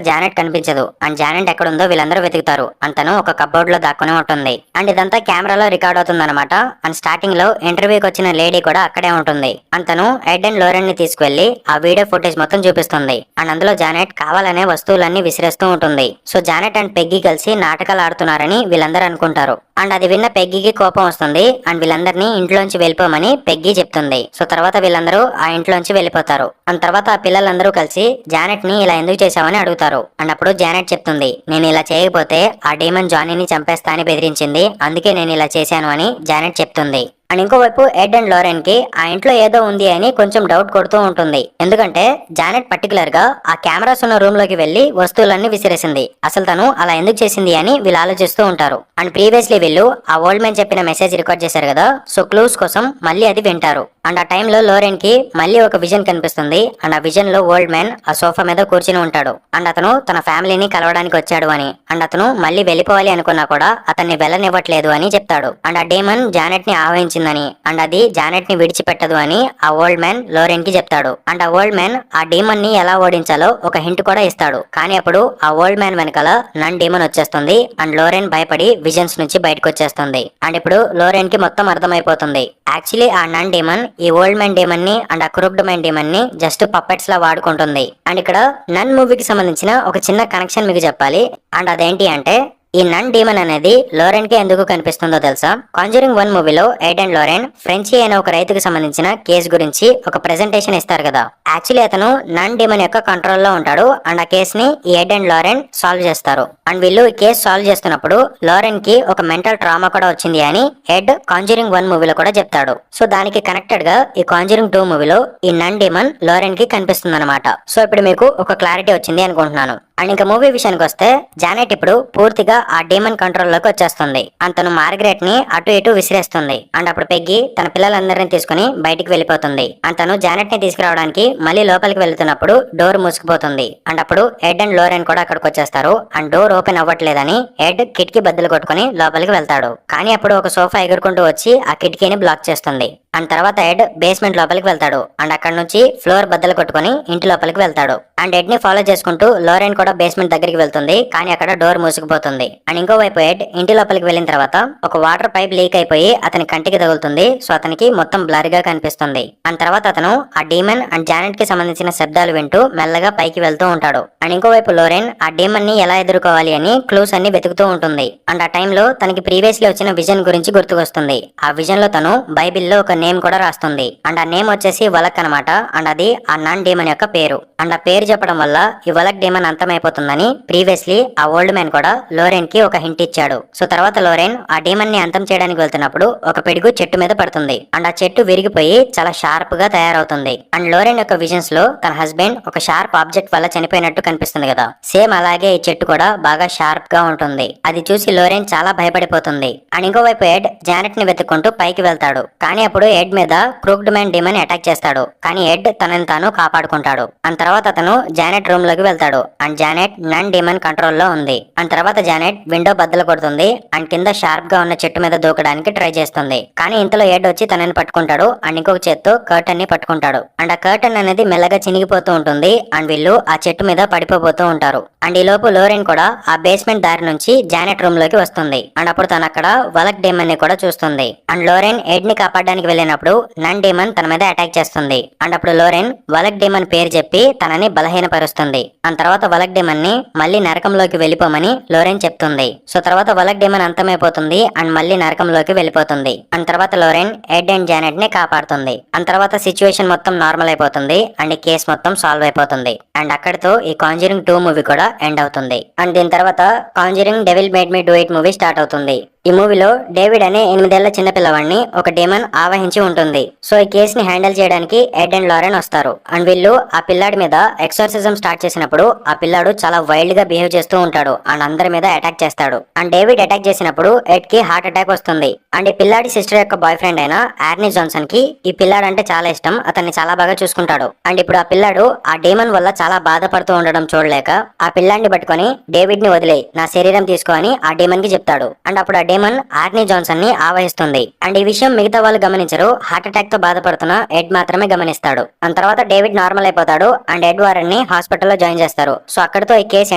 జానెట్ కనిపించదు. అండ్ జానెట్ ఎక్కడ ఉందో వీళ్ళందరూ వెతుకుతారు. అండ్ తను ఒక కబోర్డ్ లో దాక్కుని ఉంటుంది. అండ్ ఇదంతా కెమెరాలో రికార్డ్ అవుతుంది అనమాట. అండ్ స్టార్టింగ్ లో ఇంటర్వ్యూకి వచ్చిన లేడీ కూడా అక్కడే ఉంటుంది. అండ్ తను ఎడ్ అండ్ లోరెన్ ని తీసుకువెళ్లి ఆ వీడియో ఫుటేజ్ మొత్తం చూపిస్తుంది. అండ్ అందులో జానెట్ కావాలనే వస్తువులన్నీ విసిరేస్తూ ఉంటుంది. సో జానెట్ అండ్ పెగ్గి కలిసి నాటకాలు ఆడుతున్నారని వీళ్ళందరూ అనుకుంటారు. అండ్ అది విన్న పెగ్గికి కోపం వస్తుంది. అండ్ వీళ్ళందరినీ ఇంట్లోంచి వెళ్ళిపోమని పెగ్గి చెప్తుంది. సో తర్వాత వీళ్ళందరూ ఆ ఇంట్లోంచి వెళ్ళిపోతారు. అండ్ తర్వాత ఆ పిల్లలందరూ కలిసి జానెట్ ని ఇలా ఎందుకు చేశామని అడుగుతారు. అండ్ అప్పుడు జానెట్ చెప్తుంది, నేను ఇలా చేయకపోతే ఆ డేమన్ జానీని చంపేస్తా అని బెదిరించింది, అందుకే నేను ఇలా చేశాను అని జానెట్ చెప్తుంది. అండ్ ఇంకోవైపు ఎడ్ అండ్ లోరెన్ కి ఆ ఇంట్లో ఏదో ఉంది అని కొంచెం డౌట్ కొడుతూ ఉంటుంది. ఎందుకంటే జానెట్ పర్టికులర్ గా ఆ కెమెరాస్ ఉన్న రూమ్ లోకి వెళ్లి వస్తువులన్నీ విసిరేసింది. అసలు తను అలా ఎందుకు చేసింది అని వీళ్ళు ఆలోచిస్తూ ఉంటారు. అండ్ ప్రీవియస్లీ వీళ్ళు ఆ ఓల్డ్ మ్యాన్ చెప్పిన మెసేజ్ రికార్డ్ చేశారు కదా, సో క్లూస్ కోసం మళ్ళీ అది వింటారు. అండ్ ఆ టైంలో లోరెన్ కి మళ్ళీ ఒక విజన్ కనిపిస్తుంది. అండ్ ఆ విజన్ లో ఓల్డ్ మ్యాన్ ఆ సోఫా మీద కూర్చుని ఉంటాడు. అండ్ అతను తన ఫ్యామిలీని కలవడానికి వచ్చాడు అని, అండ్ అతను మళ్ళీ వెళ్ళిపోవాలి అనుకున్నా కూడా అతన్ని వెళ్ళనివ్వట్లేదు అని చెప్తాడు. అండ్ ఆ డేమన్ జానెట్ ని ఆవహించిందని, అండ్ అది జానెట్ ని విడిచిపెట్టదు అని ఆ ఓల్డ్ మ్యాన్ లోరెన్ కి చెప్తాడు. అండ్ ఆ ఓల్డ్ మ్యాన్ ఆ డేమన్ ని ఎలా ఓడించాలో ఒక హింట్ కూడా ఇస్తాడు. కానీ అప్పుడు ఆ ఓల్డ్ మ్యాన్ వెనకాల నన్ డేమన్ వచ్చేస్తుంది. అండ్ లోరెన్ భయపడి విజన్స్ నుంచి బయటకు వచ్చేస్తుంది. అండ్ ఇప్పుడు లోరెన్ కి మొత్తం అర్థమైపోతుంది. యాక్చువల్లీ ఆ నన్ డేమన్ ఈ ఓల్డ్ మ్యాన్ డేమన్ ని అండ్ ఆ క్రూక్డ్ మ్యాన్ డేమన్ ని జస్ట్ పప్పెట్స్ లా వాడుకుంటుంది. అండ్ ఇక్కడ నన్ మూవీకి సంబంధించిన ఒక చిన్న కనెక్షన్ మీకు చెప్పాలి. అండ్ అదేంటి అంటే ఈ నన్ డీమన్ అనేది లోరెన్ కి ఎందుకు కనిపిస్తుందో తెలుసా? కాంజరింగ్ 1 మూవీలో ఎడ్ అండ్ లోరెన్ ఫ్రెంచీ అనే ఒక రైతుకు సంబంధించిన కేసు గురించి ఒక ప్రెజెంటేషన్ ఇస్తారు కదా. యాక్చువల్లీ అతను నన్ డీమన్ యొక్క కంట్రోల్ లో ఉంటాడు. అండ్ ఆ కేస్ ని ఈ ఎడ్ అండ్ లోరెన్ సాల్వ్ చేస్తారు. అండ్ వీళ్ళు ఈ కేసు సాల్వ్ చేస్తున్నప్పుడు లోరెన్ కి ఒక మెంటల్ ట్రామా కూడా వచ్చింది అని ఎడ్ కాంజరింగ్ 1 మూవీలో కూడా చెప్తాడు. సో దానికి కనెక్టెడ్ గా ఈ కాంజరింగ్ 2 మూవీలో ఈ నన్ డీమన్ లోరెన్ కి కనిపిస్తుంది అనమాట. సో ఇప్పుడు మీకు ఒక క్లారిటీ వచ్చింది అనుకుంటున్నాను. అండ్ ఇంకా మూవీ విషయానికి వస్తే జానెట్ ఇప్పుడు పూర్తిగా ఆ డీమన్ కంట్రోల్ లోకి వచ్చేస్తుంది. అండ్ తను మార్గరెట్ ని అటు ఇటు విసిరేస్తుంది. అండ్ అప్పుడు పెగ్గి తన పిల్లలందరినీ తీసుకుని బయటికి వెళ్ళిపోతుంది. అండ్ తను జానెట్ ని తీసుకురావడానికి మళ్ళీ లోపలికి వెళ్తున్నప్పుడు డోర్ మూసుకుపోతుంది. అండ్ అప్పుడు ఎడ్ అండ్ లోరెన్ కూడా అక్కడికి వచ్చేస్తారు. అండ్ డోర్ ఓపెన్ అవ్వట్లేదని ఎడ్ కిటికీ బద్దలు కొట్టుకుని లోపలికి వెళ్తాడు. కానీ అప్పుడు ఒక సోఫా ఎగురుకుంటూ వచ్చి ఆ కిటికీని బ్లాక్ చేస్తుంది. అండ్ తర్వాత ఎడ్ బేస్మెంట్ లోపలికి వెళ్తాడు. అండ్ అక్కడ నుంచి ఫ్లోర్ బద్దలు కొట్టుకుని ఇంటి లోపలికి వెళ్తాడు. అండ్ ఎడ్ ని ఫాలో చేసుకుంటూ లోరెన్ కూడా బేస్మెంట్ దగ్గరికి వెళ్తుంది. కానీ అక్కడ డోర్ మూసుకుపోతుంది. అండ్ ఇంకోవైపు ఎడ్ ఇంటి లోపలికి వెళ్ళిన తర్వాత ఒక వాటర్ పైప్ లీక్ అయిపోయి అతని కంటికి తగులుతుంది. సో అతనికి మొత్తం బ్లర్ గా కనిపిస్తుంది. అండ్ తర్వాత అతను ఆ డీమన్ అండ్ జానెట్ కి సంబంధించిన శబ్దాలు వింటూ మెల్లగా పైకి వెళ్తూ ఉంటాడు. అండ్ ఇంకోవైపు లోరెన్ ఆ డీమన్ ని ఎలా ఎదుర్కోవాలి అని క్లూస్ అన్ని వెతుకుతూ ఉంటుంది. అండ్ ఆ టైంలో తనకి ప్రీవియస్లీ వచ్చిన విజన్ గురించి గుర్తుకొస్తుంది. ఆ విజన్ లో తను బైబిల్లో ఒక నేమ్ కూడా రాస్తుంది. అండ్ ఆ నేమ్ వచ్చేసి వలక్ అనమాట. అండ్ అది ఆ నన్ డీమన్ యొక్క పేరు. అండ్ ఆ పేరు చెప్పడం వల్ల ఈ వలక్ డీమన్ అంతమైపోతుందని ప్రీవియస్లీ ఆ ఓల్డ్ మ్యాన్ కూడా లోరెన్ కి ఒక హింట్ ఇచ్చాడు. సో తర్వాత లోరెన్ ఆ డీమన్ ని అంతం చేయడానికి వెళ్తున్నప్పుడు ఒక పిడుగు చెట్టు మీద పడుతుంది. అండ్ ఆ చెట్టు విరిగిపోయి చాలా షార్ప్ గా తయారవుతుంది. అండ్ లోరెన్ యొక్క విజన్స్ లో తన హస్బెండ్ ఒక షార్ప్ ఆబ్జెక్ట్ వల్ల చనిపోయినట్టు కనిపిస్తుంది కదా, సేమ్ అలాగే ఈ చెట్టు కూడా బాగా షార్ప్ గా ఉంటుంది. అది చూసి లోరెన్ చాలా భయపడిపోతుంది. అండ్ ఇంకోవైపు ఎడ్ జానెట్ ని వెతుక్కుంటూ పైకి వెళ్తాడు. కానీ అప్పుడు ఎడ్ మీద క్రూక్డ్ మ్యాన్ డీమన్ అటాక్ చేస్తాడు. కానీ ఎడ్ తనని తాను కాపాడుకుంటాడు. అండ్ తర్వాత అతను జానెట్ రూమ్ లోకి వెళ్తాడు. అండ్ జానెట్ నన్ డీమన్ కంట్రోల్లో ఉంది. అండ్ తర్వాత జానెట్ విండో బద్దలు కొడుతుంది అండ్ కింద షార్ప్ గా ఉన్న చెట్టు మీద దూకడానికి ట్రై చేస్తుంది. కానీ ఇంతలో ఎడ్ వచ్చి తనని పట్టుకుంటాడు అండ్ ఇంకొక చేత్తో కర్టన్ ని పట్టుకుంటాడు. అండ్ ఆ కర్టన్ అనేది మెల్లగా చినిగిపోతూ ఉంటుంది అండ్ వీళ్ళు ఆ చెట్టు మీద పడిపోతూ ఉంటారు. అండ్ ఈ లోపు లోరెన్ కూడా ఆ బేస్మెంట్ దారి నుంచి జానెట్ రూమ్ లోకి వస్తుంది. అండ్ అప్పుడు తను అక్కడ వలక్ డేమన్ ని కూడా చూస్తుంది. అండ్ లోరెన్ ఎడ్ ని కాపాడడానికి వెళ్ళినప్పుడు నన్ డేమన్ తన మీద అటాక్ చేస్తుంది. అండ్ అప్పుడు లోరెన్ వలక్ డేమన్ పేరు చెప్పి తనని బలహీనపరుస్తుంది. అండ్ తర్వాత వలక్ డేమన్ ని మళ్ళీ నరకంలోకి వెళ్ళిపోమని లోరెన్ చెప్తుంది. సో తర్వాత వలక్ డేమన్ అంతమైపోతుంది అండ్ మళ్ళీ నరకంలోకి వెళ్ళిపోతుంది. అండ్ తర్వాత లోరెన్ ఎడ్ అండ్ జానెట్ ని కాపాడుతుంది. అండ్ తర్వాత సిచ్యువేషన్ మొత్తం నార్మల్ అయిపోతుంది అండ్ కేసు మొత్తం సాల్వ్ అయిపోతుంది. అండ్ అక్కడితో ఈ కాంజరింగ్ 2 మూవీ కూడా ఎండ్ అవుతుంది. అండ్ దీని తర్వాత Conjuring devil made me do it movie start అవుతుంది. ఈ మూవీలో డేవిడ్ అనే 8 ఏళ్ల చిన్న పిల్లవాడిని ఒక డేమన్ ఆవహించి ఉంటుంది. సో ఈ కేసుని హ్యాండిల్ చేయడానికి ఎడ్ అండ్ లారెన్ వస్తారు. అండ్ వీళ్ళు ఆ పిల్లాడి మీద ఎక్సర్సిజం స్టార్ట్ చేసినప్పుడు ఆ పిల్లాడు చాలా వైల్డ్ గా బిహేవ్ చేస్తూ ఉంటాడు అండ్ అందరి మీద అటాక్ చేస్తాడు. అండ్ డేవిడ్ అటాక్ చేసినప్పుడు ఎడ్ కి హార్ట్ అటాక్ వస్తుంది. అండ్ ఈ పిల్లాడి సిస్టర్ యొక్క బాయ్ ఫ్రెండ్ అయిన ఆర్నీ జాన్సన్ కి ఈ పిల్లాడు అంటే చాలా ఇష్టం, అతన్ని చాలా బాగా చూసుకుంటాడు. అండ్ ఇప్పుడు ఆ పిల్లాడు ఆ డేమన్ వల్ల చాలా బాధపడుతూ ఉండడం చూడలేక ఆ పిల్లాడిని పట్టుకొని డేవిడ్ ని వదిలే నా శరీరం తీసుకో అని ఆ డేమన్ కి చెప్తాడు. అండ్ అప్పుడు ఆ డేమన్ ఆర్నీ జాన్సన్ ని ఆవహిస్తుంది. అండ్ ఈ విషయం మిగతా వాళ్ళు గమనించరు, హార్ట్ అటాక్ తో బాధపడుతున్న ఎడ్ మాత్రమే గమనిస్తాడు. అండ్ తర్వాత డేవిడ్ నార్మల్ అయిపోతాడు అండ్ ఎడ్ వారెన్ ని హాస్పిటల్లో జాయిన్ చేస్తారు. సో అక్కడితో ఈ కేసు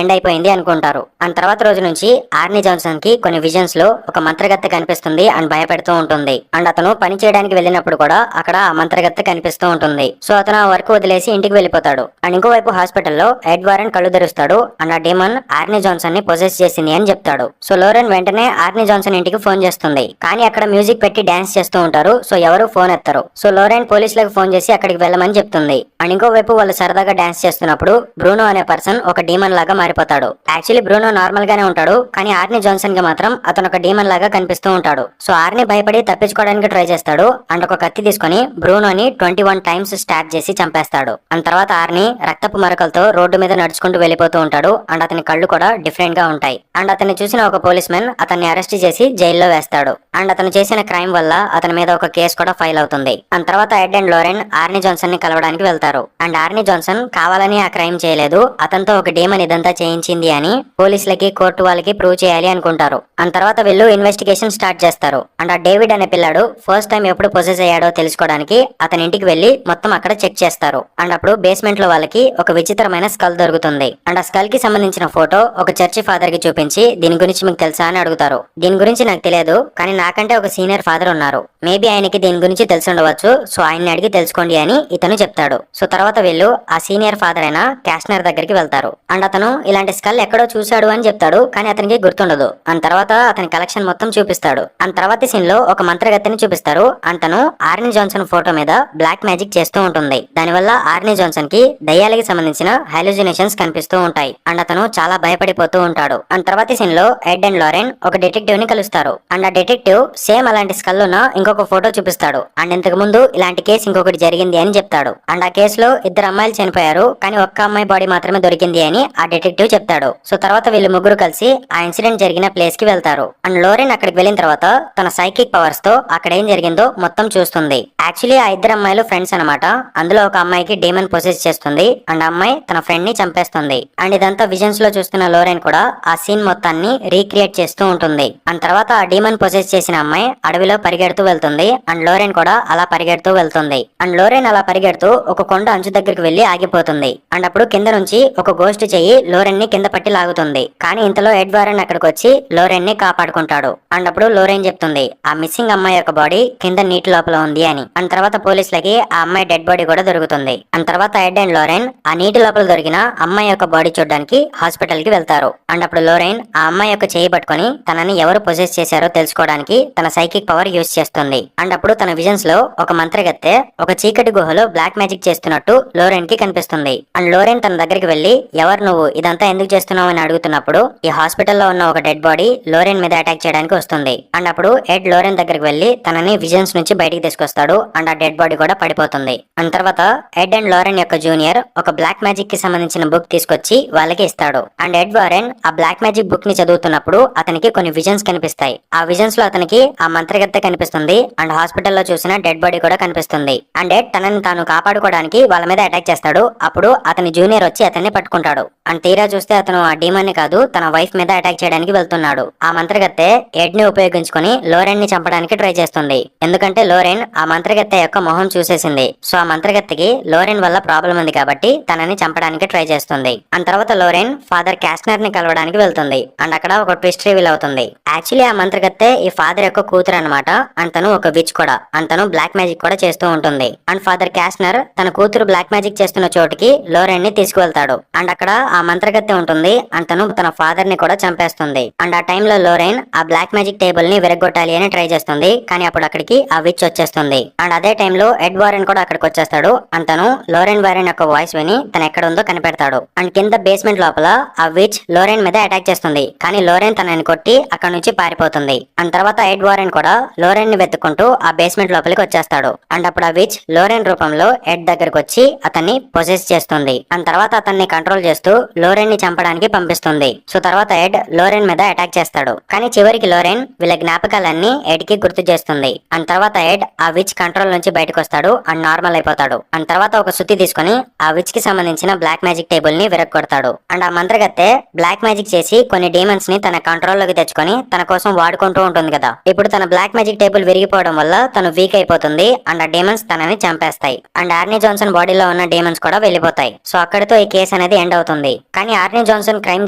ఎండ్ అయిపోయింది అనుకుంటారు. అండ్ తర్వాత రోజు నుంచి ఆర్నీ జాన్సన్ కి కొన్ని విజన్స్ లో ఒక మంత్రగత్తె కనిపిస్తుంది అండ్ భయపెడుతూ ఉంటుంది. అండ్ అతను పని చేయడానికి వెళ్ళినప్పుడు కూడా అక్కడ ఆ మంత్రగత్తె కనిపిస్తూ ఉంటుంది. సో అతను ఆ వర్క్ వదిలేసి ఇంటికి వెళ్ళిపోతాడు. అండ్ ఇంకోవైపు హాస్పిటల్లో ఎడ్ వారెన్ కళ్ళు తెరుస్తాడు అండ్ ఆ డేమన్ ఆర్నీ జాన్సన్ ని పొజెస్ చేసింది అని చెప్తాడు. సో లోరెన్ వెంటనే ఆర్నీ జాన్సన్ ఇంటికి ఫోన్ చేస్తుంది. కానీ అక్కడ మ్యూజిక్ పెట్టి డాన్స్ చేస్తూ ఉంటారు. సో ఎవరు ఫోన్ ఎత్తరు. సో లోరెన్ పోలీసులకు ఫోన్ చేసి అక్కడికి వెళ్ళమని చెప్తుంది. అండ్ ఇంకోవైపు వాళ్ళు సరదాగా డాన్స్ చేస్తున్నప్పుడు బ్రూనో అనే పర్సన్ ఒక డీమన్ లాగా మారిపోతాడు. యాక్చువల్లీ బ్రూనో నార్మల్ గానే ఉంటాడు, కానీ ఆర్నీ జాన్సన్ కి మాత్రం అతను ఒక డీమన్ లాగా కనిపిస్తూ ఉంటాడు. సో ఆర్నీ భయపడి తప్పించుకోవడానికి ట్రై చేస్తాడు అండ్ ఒక కత్తి తీసుకుని బ్రూనోని 21 టైమ్స్ స్టాబ్ చేసి చంపేస్తాడు. అండ్ తర్వాత ఆర్నీ రక్తపు మరకలతో రోడ్డు మీద నడుచుకుంటూ వెళ్ళిపోతూ ఉంటాడు అండ్ అతని కళ్ళు కూడా డిఫరెంట్ గా ఉంటాయి. అండ్ అతన్ని చూసిన ఒక పోలీస్ మెన్ అతన్ని అరెస్ట్ చేసి జైల్లో వేస్తాడు. అండ్ అతను చేసిన క్రైమ్ వల్ల అతని మీద ఒక కేసు కూడా ఫైల్ అవుతుంది. అండ్ తర్వాత ఎడ్ అండ్ లోరెన్ ఆర్నీ జాన్సన్ ని కలవడానికి వెళ్తారు. అండ్ ఆర్నీ జాన్సన్ కావాలని ఆ క్రైమ్ చేయలేదు, అతనితో ఒక డేమన్ ఇదంతా చేయించింది అని పోలీసులకి కోర్టు వాళ్ళకి ప్రూవ్ చేయాలి అనుకుంటారు. అండ్ తర్వాత వీళ్ళు ఇన్వెస్టిగేషన్ స్టార్ట్ చేస్తారు. అండ్ ఆ డేవిడ్ అనే పిల్లాడు ఫస్ట్ టైం ఎప్పుడు పొసెస్ అయ్యాడో తెలుసుకోవడానికి అతని ఇంటికి వెళ్లి మొత్తం అక్కడ చెక్ చేస్తారు. అండ్ అప్పుడు బేస్మెంట్ లో వాళ్ళకి ఒక విచిత్రమైన స్కల్ దొరుకుతుంది. అండ్ ఆ స్కల్ కి సంబంధించిన ఫోటో ఒక చర్చి ఫాదర్ కి చూపించి దీని గురించి మీకు తెలుసా అని అడుగుతారు. దీని గురించి నాకు తెలియదు, కానీ నాకంటే ఒక సీనియర్ ఫాదర్ ఉన్నారు, మేబీ ఆయనకి దీని గురించి తెలిసి ఉండవచ్చు, సో ఆయన్ని అడిగి తెలుసుకోండి అని ఇతను చెప్తాడు. సో తర్వాత వీళ్ళు ఆ సీనియర్ ఫాదర్ అయిన క్యాస్నర్ దగ్గరికి వెళ్తారు. అండ్ అతను ఇలాంటి స్కల్ ఎక్కడో చూశాడు అని చెప్తాడు, కానీ అతనికి గుర్తుండదు. అండ్ తర్వాత అతని కలెక్షన్ మొత్తం చూపిస్తాడు. అండ్ తర్వాత సీన్ లో ఒక మంత్రగత్తెని చూపిస్తారు. అండ్ తను ఆర్నీ జాన్సన్ ఫోటో మీద బ్లాక్ మ్యాజిక్ చేస్తూ ఉంటుంది. దానివల్ల ఆర్నీ జాన్సన్ కి దయ్యాలకి సంబంధించిన హాలుసినేషన్స్ కనిపిస్తూ ఉంటాయి అండ్ అతను చాలా భయపడిపోతూ ఉంటాడు. అండ్ తర్వాత సీన్ లో ఎడ్ అండ్ లారెన్ ఒక డిటెక్టివ్ ని కలుస్తారు. అండ్ ఆ డిటెక్టివ్ సేమ్ అలాంటి స్కల్ ఉన్న ఇంకొక ఫోటో చూపిస్తాడు. అండ్ ఇంతకు ముందు ఇలాంటి కేసు ఇంకొకటి జరిగింది అని చెప్తాడు. అండ్ ఆ కేసులో 2 అమ్మాయిలు చనిపోయారు, కానీ ఒక్క అమ్మాయి బాడీ మాత్రమే దొరికింది అని ఆ డిటెక్టివ్ చెప్తాడు. సో తర్వాత వీళ్ళు ముగ్గురు కలిసి ఆ ఇన్సిడెంట్ జరిగిన ప్లేస్ కి వెళ్తారు. అండ్ లోరెన్ అక్కడికి వెళ్ళిన తర్వాత తన సైకిక్ పవర్స్ తో అక్కడ ఏం జరిగిందో మొత్తం చూస్తుంది. యాక్చువల్లీ ఆ 2 అమ్మాయిలు ఫ్రెండ్స్ అనమాట. అందులో ఒక అమ్మాయికి డీమన్ పొసెస్ చేస్తుంది అండ్ అమ్మాయి తన ఫ్రెండ్ ని చంపేస్తుంది. అండ్ ఇదంతా విజన్స్ లో చూస్తున్న లోరెన్ కూడా ఆ సీన్ మొత్తాన్ని రీక్రియేట్ చేస్తూ ఉంటుంది. అండ్ తర్వాత ఆ డీమన్ పొసెస్ చేసిన అమ్మాయి అడవిలో పరిగెడుతూ వెళ్తుంది అండ్ లోరెన్ కూడా అలా పరిగెడుతూ వెళ్తుంది. అండ్ లోరెన్ అలా పరిగెడుతూ ఒక కొండ అంచు దగ్గరికి వెళ్లి ఆగిపోతుంది. అండ్ అప్పుడు కింద నుంచి ఒక గోస్ట్ చెయ్యి లోరెన్ ని కింద పట్టి లాగుతుంది. కానీ ఇంతలో ఎడ్ వారెన్ అక్కడికి వచ్చి లోరెన్ ని కాపాడుకుంటాడు. అండ్ అప్పుడు లోరెన్ చెప్తుంది ఆ మిస్సింగ్ అమ్మాయి యొక్క బాడీ కింద నీటి లోపల ఉంది అని. అండ్ తర్వాత పోలీసులకి ఆ అమ్మాయి డెడ్ బాడీ కూడా దొరుకుతుంది. అండ్ తర్వాత ఎడ్ అండ్ లోరెన్ ఆ నీటి లోపల దొరికిన అమ్మాయి యొక్క బాడీ చూడడానికి హాస్పిటల్ కి వెళ్తారు. అండ్ అప్పుడు లోరెన్ ఆ అమ్మాయి యొక్క చేయి పట్టుకొని తనని ఎవరు పొసెస్ చేశారో తెలుసుకోవడానికి తన సైకిక్ పవర్ యూజ్ చేస్తుంది. అండ్ అప్పుడు తన విజన్స్ లో ఒక మంత్రగత్తె ఒక చీకటి గుహలో బ్లాక్ మ్యాజిక్ చేస్తున్నట్టు లోరెన్ కి కనిపిస్తుంది. అండ్ లోరెన్ తన దగ్గరికి వెళ్లి ఎవరు నువ్వు ఇదంతా ఎందుకు చేస్తున్నావు అని అడుగుతున్నప్పుడు ఈ హాస్పిటల్లో ఉన్న ఒక డెడ్ బాడీ లోరెన్ మీద అటాక్ చేయడానికి వస్తుంది. అండ్ అప్పుడు ఎడ్ లోరెన్ దగ్గరికి వెళ్లి తనని విజన్స్ నుంచి బయటికి తీసుకొస్తాడు అండ్ ఆ డెడ్ బాడీ కూడా పడిపోతుంది. అండ్ తర్వాత ఎడ్ అండ్ లోరెన్ యొక్క జూనియర్ ఒక బ్లాక్ మ్యాజిక్ కి సంబంధించిన బుక్ తీసుకొచ్చి వాళ్ళకి ఇస్తాడు. అండ్ ఎడ్ వారెన్ ఆ బ్లాక్ మ్యాజిక్ బుక్ ని చదువుతున్నప్పుడు అతనికి కొన్ని విజన్స్ కనిపిస్తాయి. ఆ విజన్స్ లో అతనికి ఆ మంత్రగత్తె కనిపిస్తుంది అండ్ హాస్పిటల్లో చూసిన డెడ్ బాడీ కూడా కనిపిస్తుంది. అండ్ ఎడ్ తనని తాను కాపాడుకోవడానికి వాళ్ళ మీద అటాక్ చేస్తాడు. అప్పుడు అతని జూనియర్ వచ్చి అతన్ని పట్టుకుంటాడు. అండ్ తీరా చూస్తే అతను ఆ డీమన్ ని కాదు తన వైఫ్ మీద అటాక్ చేయడానికి వెళ్తున్నాడు. ఆ మంత్రగత్తె ఎడ్ ని ఉపయోగించుకుని లోరెన్ ని చంపడానికి ట్రై చేస్తుంది. ఎందుకంటే లోరెన్ ఆ మంత్రగత్తె యొక్క మొహం చూసేసింది. సో ఆ మంత్రగత్తెకి లోరెన్ వల్ల ప్రాబ్లం ఉంది కాబట్టి తనని చంపడానికి ట్రై చేస్తుంది. అండ్ తర్వాత లోరెన్ ఫాదర్ క్యాస్నర్ ని కలవడానికి వెళ్తుంది. అండ్ అక్కడ ఒక ట్విస్ట్ రివీల్ అవుతుంది. యాక్చువల్లీ ఆ మంత్రగత్తె ఈ ఫాదర్ యొక్క కూతురు అనమాట. అండ్ తను ఒక విచ్ కూడా. అండ్ తను బ్లాక్ మ్యాజిక్ కూడా చేస్తూ ఉంటుంది. అండ్ ఫాదర్ క్యాస్నర్ తన కూతురు బ్లాక్ మ్యాజిక్ చేస్తున్న చోటుకి లోరెన్ ని తీసుకువెళ్తాడు. అండ్ అక్కడ ఆ మంత్రగత్తె ఉంటుంది. అండ్ తను తన ఫాదర్ ని కూడా చంపేస్తుంది. అండ్ ఆ టైంలో లోరెన్ ఆ బ్లాక్ మ్యాజిక్ టేబుల్ ని విరగొట్టాలి అని ట్రై చేస్తుంది. కానీ అప్పుడు అక్కడికి ఆ విచ్ వచ్చేస్తుంది. అండ్ అదే టైంలో ఎడ్ వారెన్ కూడా అక్కడికి వచ్చేస్తాడు. అండ్ తను లోరెన్ వారెన్ యొక్క వాయిస్ విని తను ఎక్కడ ఉందో కనిపెడతాడు. అండ్ కింద బేస్మెంట్ లోపల ఆ విచ్ లోరెన్ మీద అటాక్ చేస్తుంది. కానీ లోరెన్ తనని కొట్టి అక్కడ నుంచి పారిపోతుంది. అండ్ తర్వాత ఎడ్ వారెన్ కూడా లోరెన్ ని వెతుక్కుంటూ ఆ బేస్మెంట్ లోపలికి వచ్చేస్తాడు. అండ్ అప్పుడు ఆ విచ్ లోరెన్ రూపంలో ఎడ్ దగ్గరకు వచ్చి అతన్ని పొసెస్ చేస్తుంది. అండ్ తర్వాత అతన్ని కంట్రోల్ చేస్తూ లోరెన్ ని చంపడానికి పంపిస్తుంది. సో తర్వాత ఎడ్ లోరెన్ మీద అటాక్ చేస్తాడు. కానీ చివరికి లోరెన్ వీళ్ళ జ్ఞాపకాలన్నీ ఎడ్ కి గుర్తు చేస్తుంది. అండ్ తర్వాత ఎడ్ ఆ విచ్ కంట్రోల్ నుంచి బయటకు వస్తాడు అండ్ నార్మల్ అయిపోతాడు. అండ్ తర్వాత ఒక సుత్తి తీసుకుని ఆ విచ్ కి సంబంధించిన బ్లాక్ మ్యాజిక్ టేబుల్ ని విరగొడతాడు. అండ్ ఆ మంత్రగత్తె బ్లాక్ మ్యాజిక్ చేసి కొన్ని డీమన్స్ ని తన కంట్రోల్ లోకి తెచ్చుకొని తన కోసం వాడుకుంటూ ఉంటుంది కదా. ఇప్పుడు తన బ్లాక్ మ్యాజిక్ టేబుల్ విరిగిపోవడం వల్ల తను వీక్ అయిపోతుంది. అండ్ ఆ డీమన్స్ తనని చంపేస్తాయి. అండ్ ఆర్నీ జాన్సన్ బాడీలో ఉన్న డీమన్స్ కూడా వెళ్ళిపోతాయి. సో అక్కడితో ఈ కేసు అనేది ఎండ్ అవుతుంది. కానీ ఆర్నీ జాన్సన్ క్రైమ్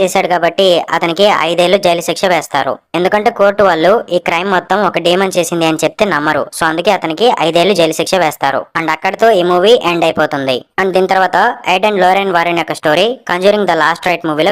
చేశాడు కాబట్టి అతనికి 5 ఏళ్లు జైలు శిక్ష వేస్తారు. ఎందుకంటే కోర్టు వాళ్ళు ఈ క్రైమ్ మొత్తం ఒక డీమన్ చేసింది అని చెప్తే నమ్మరు. సో అందుకే అతనికి 5 ఏళ్లు జైలు శిక్ష వేస్తారు. అండ్ అక్కడితో ఈ మూవీ ఎండ్ అయిపోతుంది. అండ్ దీని తర్వాత ఎడ్ అండ్ లోరెన్ వారెన్ యొక్క story conjuring the last right మూవీలో